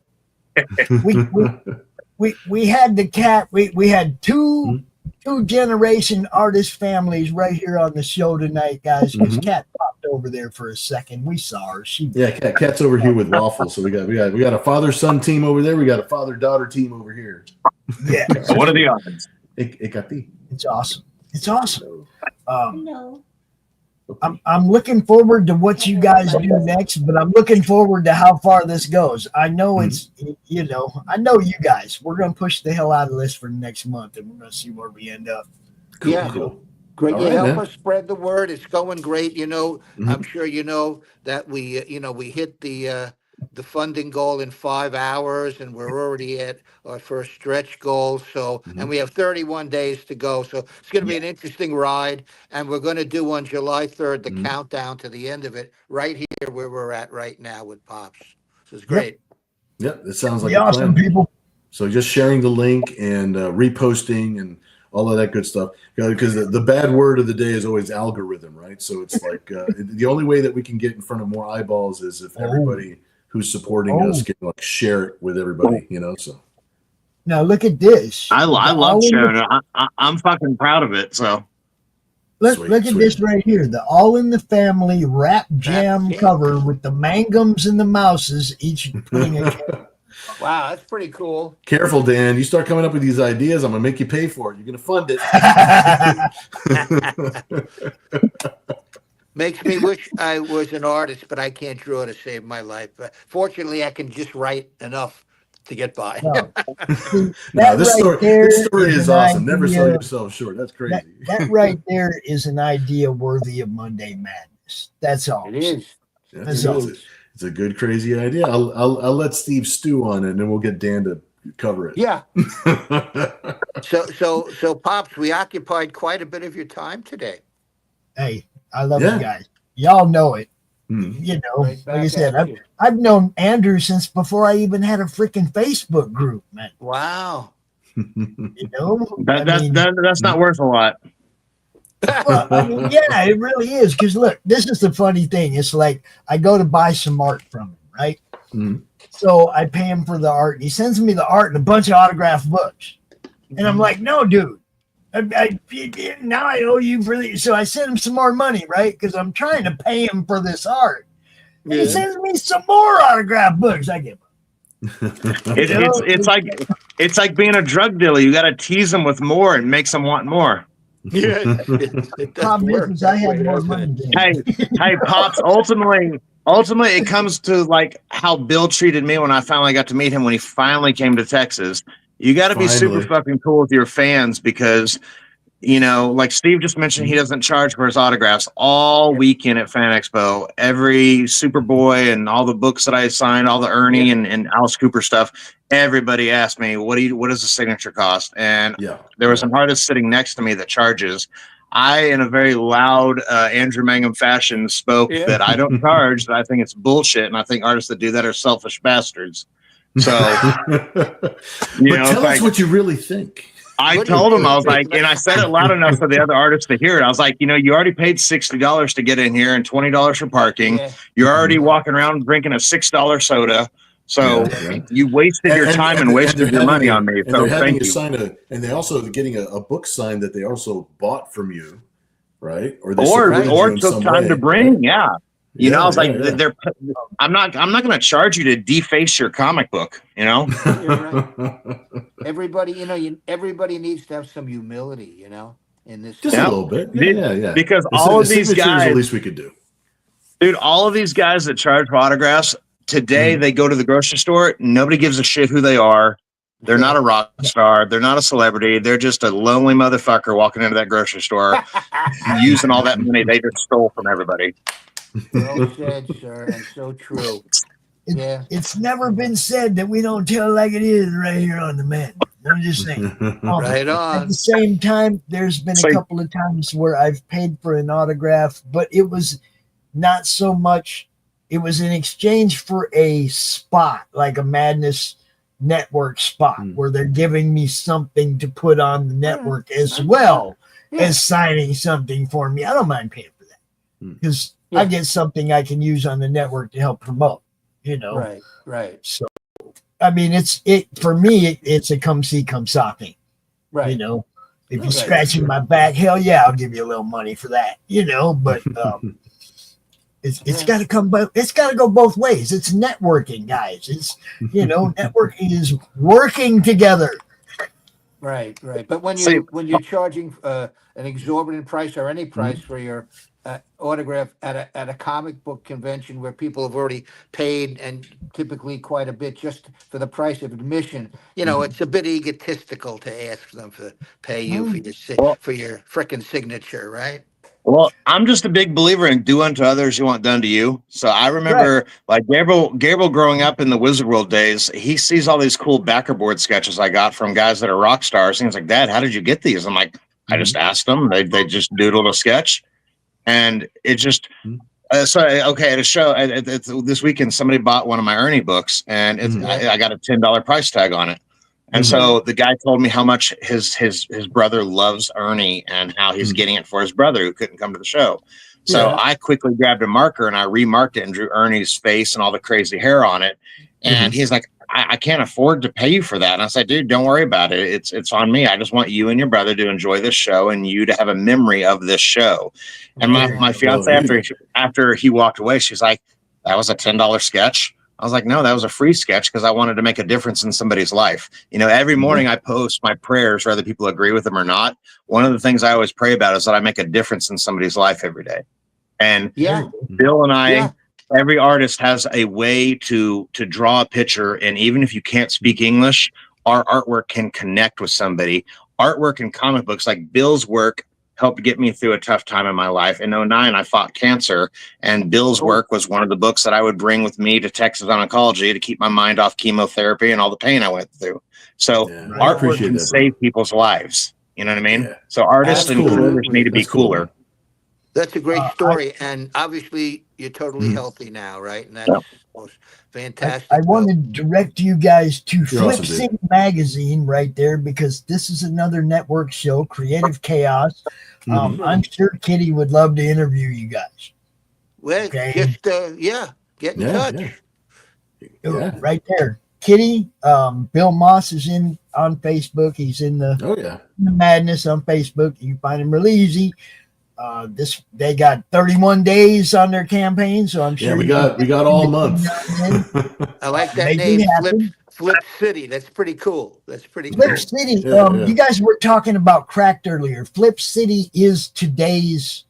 we had the cat. We had two two-generation artist families right here on the show tonight, guys. Because Mhm. Kat popped over there for a second. We saw her. She Cat's over here with Waffles. So we got a father-son team over there. We got a father-daughter team over here. yeah. What are the odds? It's awesome. It's awesome. I'm looking forward to what you guys do next, but I'm looking forward to how far this goes. I know it's, I know you guys. We're going to push the hell out of this for next month, and we're going to see where we end up. Cool. Great. All You right, help man. us spread the word. It's going great. I'm sure you know that we hit the funding goal in 5 hours, and we're already at our first stretch goal. So, and we have 31 days to go. So it's going to be an interesting ride. And we're going to do on July 3rd, the countdown to the end of it right here where we're at right now with Pops. So it's great. Yep. It sounds like Be a awesome, plan. people. So just sharing the link and reposting and all of that good stuff. Because the bad word of the day is always algorithm, right? So it's like the only way that we can get in front of more eyeballs is if everybody who's supporting us can like share it with everybody, So Now look at this. I love sharing it. I'm fucking proud of it. So Look at this right here. The All in the Family Rap Jam cover with the Mangums and the Mouses each putting a Wow, that's pretty cool. Careful, Dan. You start coming up with these ideas, I'm gonna make you pay for it. You're gonna fund it. Makes me wish I was an artist, but I can't draw to save my life. But fortunately, I can just write enough to get by. No, this story is awesome. Never sell yourself short. That's crazy. That right there is an idea worthy of Monday Madness. That's all. It is. It's a good, crazy idea. I'll let Steve stew on it, and then we'll get Dan to cover it. Yeah. So, Pops, we occupied quite a bit of your time today. Hey, I love you guys. Y'all know it. Like I said, I've known Andrew since before I even had a freaking Facebook group, man. Wow. That's not worth a lot. Well, yeah, it really is. Because look, this is the funny thing. It's like I go to buy some art from him, right? So I pay him for the art, and he sends me the art and a bunch of autographed books. And I'm like, no, dude. Now I owe you for this. So I sent him some more money, right? Because I'm trying to pay him for this art. And he sends me some more autographed books. I give up. It's like being a drug dealer. You got to tease them with more and makes them want more. Yeah, Problem is I had more money. Hey, Pops. Ultimately, it comes to like how Bill treated me when I finally got to meet him when he finally came to Texas. You got to be super fucking cool with your fans because, like Steve just mentioned, he doesn't charge for his autographs all weekend at Fan Expo. Every Superboy and all the books that I signed, all the Ernie and Alice Cooper stuff, everybody asked me, what does the signature cost? And there was an artist sitting next to me that charges. I, in a very loud Andrew Mangum fashion, spoke that I don't charge, that I think it's bullshit, and I think artists that do that are selfish bastards. So, tell us what you really think. I told him, I was like, and I said it loud enough for the other artists to hear it. I was like, you already paid $60 to get in here and $20 for parking. You're already walking around drinking a $6 soda. So you wasted your time and wasted your money on me. And So they're having thank you you. sign and they also getting a book signed that they also bought from you, right? Or took time to bring, I was like, I'm not going to charge you to deface your comic book, You're right. Everybody, everybody needs to have some humility, in this. Just a little bit. Yeah. Because all of these guys, the least we could do. Dude, all of these guys that charge for autographs, today they go to the grocery store. Nobody gives a shit who they are. They're not a rock star. They're not a celebrity. They're just a lonely motherfucker walking into that grocery store using all that money they just stole from everybody. Well said, sir, and so true. It's never been said that we don't tell like it is right here on the man. I'm just saying. Right on. At the same time, there's been a couple of times where I've paid for an autograph, but it was not so much. It was in exchange for a spot, like a Madness Network spot, where they're giving me something to put on the network as well as signing something for me. I don't mind paying for that because I get something I can use on the network to help promote, Right. So, I mean, it's for me, it's a come see, come saw thing, right. If you're scratching my back, hell yeah, I'll give you a little money for that, but it's got to it's got to go both ways. It's networking, guys. It's, networking is working together. Right. But when See, you're charging an exorbitant price or any price for your autograph at a comic book convention where people have already paid and typically quite a bit just for the price of admission, it's a bit egotistical to ask them to pay you for well, your frickin' signature, right? Well, I'm just a big believer in do unto others you want done to you. So I remember like Gabriel growing up in the Wizard World days, he sees all these cool backerboard sketches I got from guys that are rock stars. And he's like, Dad, how did you get these? I'm like, I just asked them. They just doodled a sketch. And it just at a show this weekend, somebody bought one of my Ernie books and I got a $10 price tag on it. And so the guy told me how much his brother loves Ernie and how he's getting it for his brother who couldn't come to the show. So I quickly grabbed a marker and I remarked it and drew Ernie's face and all the crazy hair on it. And he's like, I can't afford to pay you for that. And I said, dude, don't worry about it. It's on me. I just want you and your brother to enjoy this show and you to have a memory of this show. And my fiance, after he walked away, she's like, that was a $10 sketch. I was like, no, that was a free sketch because I wanted to make a difference in somebody's life. Every morning I post my prayers, whether people agree with them or not. One of the things I always pray about is that I make a difference in somebody's life every day. And Bill and I, every artist has a way to draw a picture. And even if you can't speak English, our artwork can connect with somebody. Artwork and comic books, like Bill's work, helped get me through a tough time in my life. In 2009, I fought cancer, and Bill's work was one of the books that I would bring with me to Texas Oncology to keep my mind off chemotherapy and all the pain I went through. So artwork can save people's lives. You know what I mean? Yeah. So artists and creators need to be cooler. That's a great story. And obviously you're totally healthy now, right? And that's most fantastic. I want to direct you guys to Flip City Magazine right there, because this is another network show, Creative Chaos. I'm sure Kitty would love to interview you guys. Well, just, get in touch. Yeah. Right there. Kitty, Bill Moss is on Facebook. He's in the Madness on Facebook. You can find him really easy. They got 31 days on their campaign, so I'm sure we got all month. I like that name, Flip City. That's pretty cool. Flip City. You guys were talking about Cracked earlier. Flip City is today's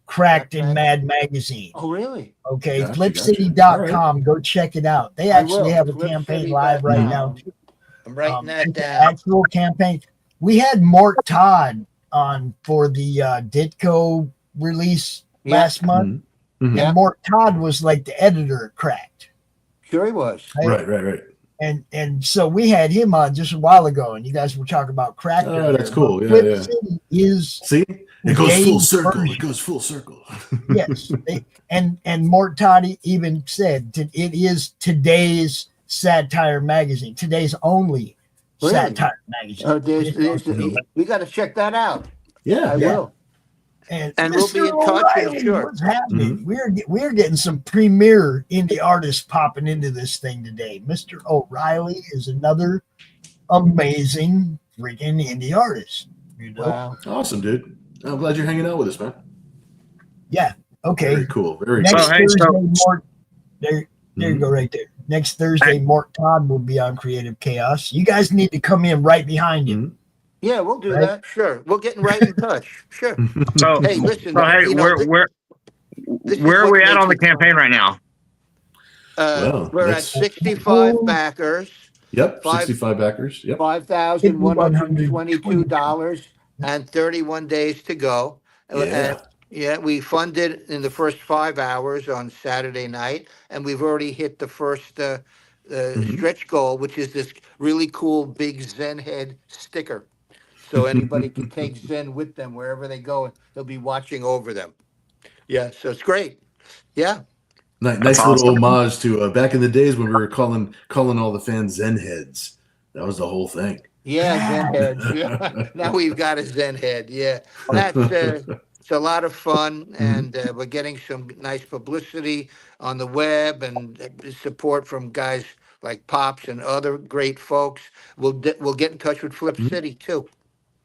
Cracked and Mad magazine. Oh, really? Okay, flipcity.com. Right. Go check it out. They actually have a campaign live right now. I'm writing that down. Actual campaign. We had Mort Todd on for the Ditko release last month. And Mort Todd was like the editor at Cracked. Sure he was. Right. And so we had him on just a while ago, and you guys were talking about Cracked. Oh, that's cool. Flip City is it goes full circle. Version. It goes full circle. Yes. And Mort Todd even said it is today's satire magazine, today's only satire magazine. We got to check that out. Yeah, I will. And we'll be in touch. O'Reilly, sure. What's happening? We're getting some premier indie artists popping into this thing today. Mr. O'Reilly is another amazing freaking indie artist. Wow. Awesome, dude. I'm glad you're hanging out with us, man. Yeah. Okay. Very cool. Very Next cool. Thursday, there you go, right there. Next Thursday, Mort Todd will be on Creative Chaos. You guys need to come in right behind him. Yeah, we'll do that. Sure. We'll get right in touch. Sure. So, hey, listen. Where are we at on the campaign right now? We're at 65 backers. Yep, 65 backers. Yep. $5,122 and 31 days to go. We funded in the first 5 hours on Saturday night, and we've already hit the first stretch goal, which is this really cool big Zen head sticker. So anybody can take Zen with them wherever they go, and they'll be watching over them. Yeah, so it's great. Yeah. Nice little homage to back in the days when we were calling all the fans Zen heads. That was the whole thing. Yeah, Zen heads. Yeah. Now we've got a Zen head. Yeah, that's it's a lot of fun, and we're getting some nice publicity on the web and support from guys like Pops and other great folks. We'll get in touch with Flip City too.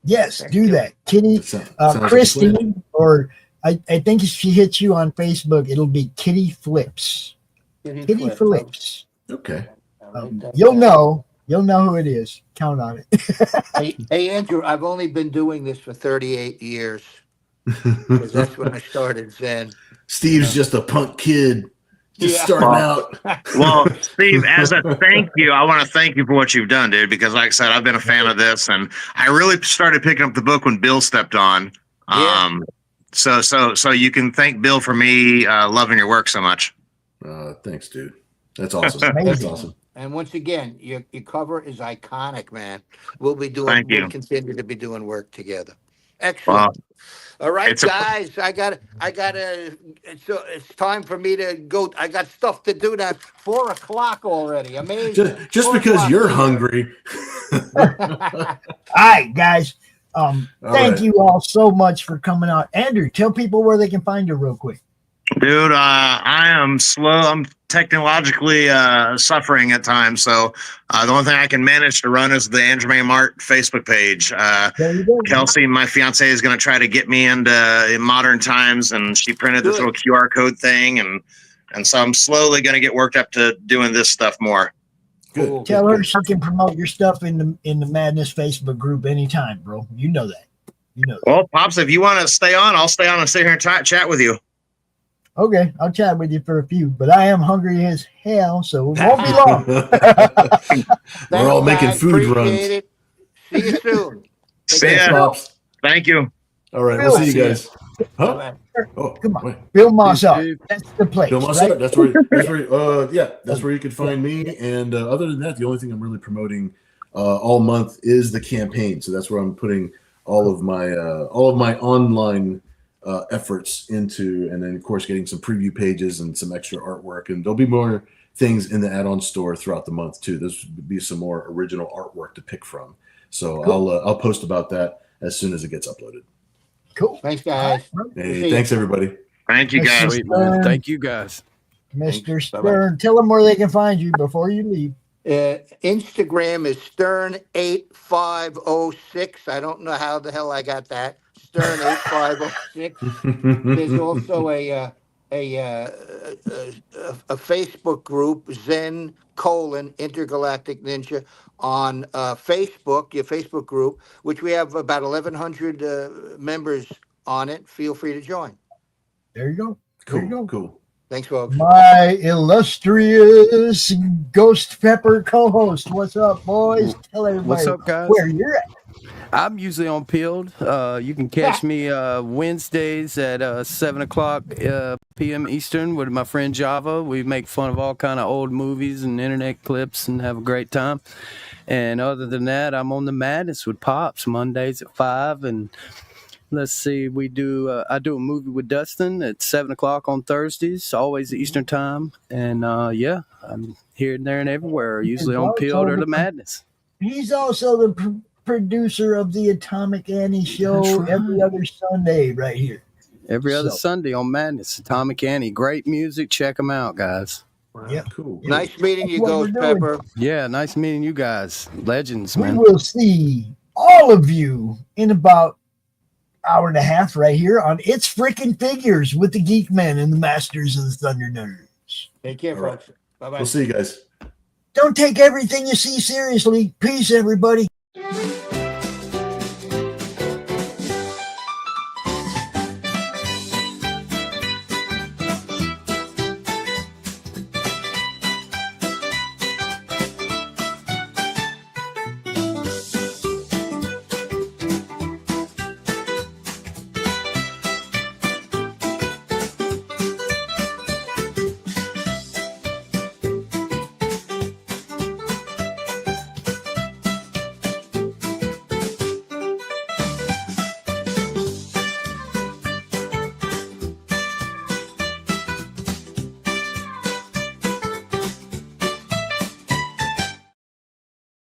Yes, Thank do you. that. Kitty, Sounds like a plan. Christine, or I think if she hits you on Facebook, it'll be Kitty Flips. Kitty Flips. Okay. You'll know who it is. Count on it. Hey, Andrew, I've only been doing this for 38 years because that's when I started Zen. Steve's just a punk kid, just Yeah. starting Well, out. Well, Steve, as a thank you, I want to thank you for what you've done, dude. Because, like I said, I've been a fan of this, and I really started picking up the book when Bill stepped on. Yeah. So you can thank Bill for me loving your work so much. Thanks, dude. That's awesome. Amazing. That's awesome. And once again, your cover is iconic, man. We'll Thank you. continue to be doing work together. Excellent. All right, it's a- guys, I gotta. So it's time for me to go. I got stuff to do. That's 4 o'clock already. Amazing. Just 4 because o'clock you're here. hungry. All right, guys. Thank right. you all so much for coming out. Andrew, tell people where they can find you real quick. Dude, I am slow. I'm technologically suffering at times. So the only thing I can manage to run is the Andrew May Mart Facebook page. There you go. Kelsey, my fiance, is going to try to get me into in modern times, and she printed this Good. little QR code thing, and so I'm slowly going to get worked up to doing this stuff more. Good. Cool. Tell her she can promote your stuff in the Madness Facebook group anytime, bro. You know that. Well, Pops, if you want to stay on, I'll stay on and sit here and chat with you. Okay, I'll chat with you for a few, but I am hungry as hell, so it won't be long. We're all making guys. food Appreciate runs. it. See you soon. Take See care. ya. Pops. Thank you. All right, we'll see you guys. Huh? Bye-bye. Oh, Come on. wait. Bill Mossart. That's the place. Bill Mossart, right? that's where you can find me. And other than that, the only thing I'm really promoting all month is the campaign. So that's where I'm putting all of my online efforts into, and then of course getting some preview pages and some extra artwork. And there'll be more things in the add-on store throughout the month too. There's be some more original artwork to pick from. So Cool. I'll post about that as soon as it gets uploaded. Cool. Thanks, guys. Hey, thanks everybody. Thank you, guys. Sweet, man. Thank you, guys. Mr. Thanks. Bye-bye. Stern, tell them where they can find you before you leave. Instagram is Stern8506. I don't know how the hell I got that. Stern8506. There's also a Facebook group, Zen Intergalactic Ninja, on Facebook, your Facebook group, which we have about 1,100 members on it. Feel free to join. There you go. There you go. Cool. Thanks, folks. My illustrious Ghost Pepper co-host. What's up, boys? Tell everybody What's up, guys? where you're at. I'm usually on Peeled. You can catch me Wednesdays at 7 o'clock p.m. Eastern with my friend Java. We make fun of all kind of old movies and internet clips and have a great time. And other than that, I'm on the Madness with Pops Mondays at 5. And let's see, we do. I do a movie with Dustin at 7 o'clock on Thursdays, always Eastern time. And yeah, I'm here and there and everywhere. Usually on Peeled or the Madness. He's also the producer of the Atomic Annie show That's right. every other Sunday right here. Every other So- Sunday on Madness, Atomic Annie. Great music. Check them out, guys. Yeah. Cool. Nice meeting you, That's what Ghost we're doing. Pepper. Yeah, nice meeting you guys. Legends, We man. will see all of you in about hour and a half right here on It's Freaking Figures with the Geek Men and the Masters of the Thunder Nerds. Take care, All right. folks. Bye-bye. We'll see you guys. Don't take everything you see seriously. Peace, everybody.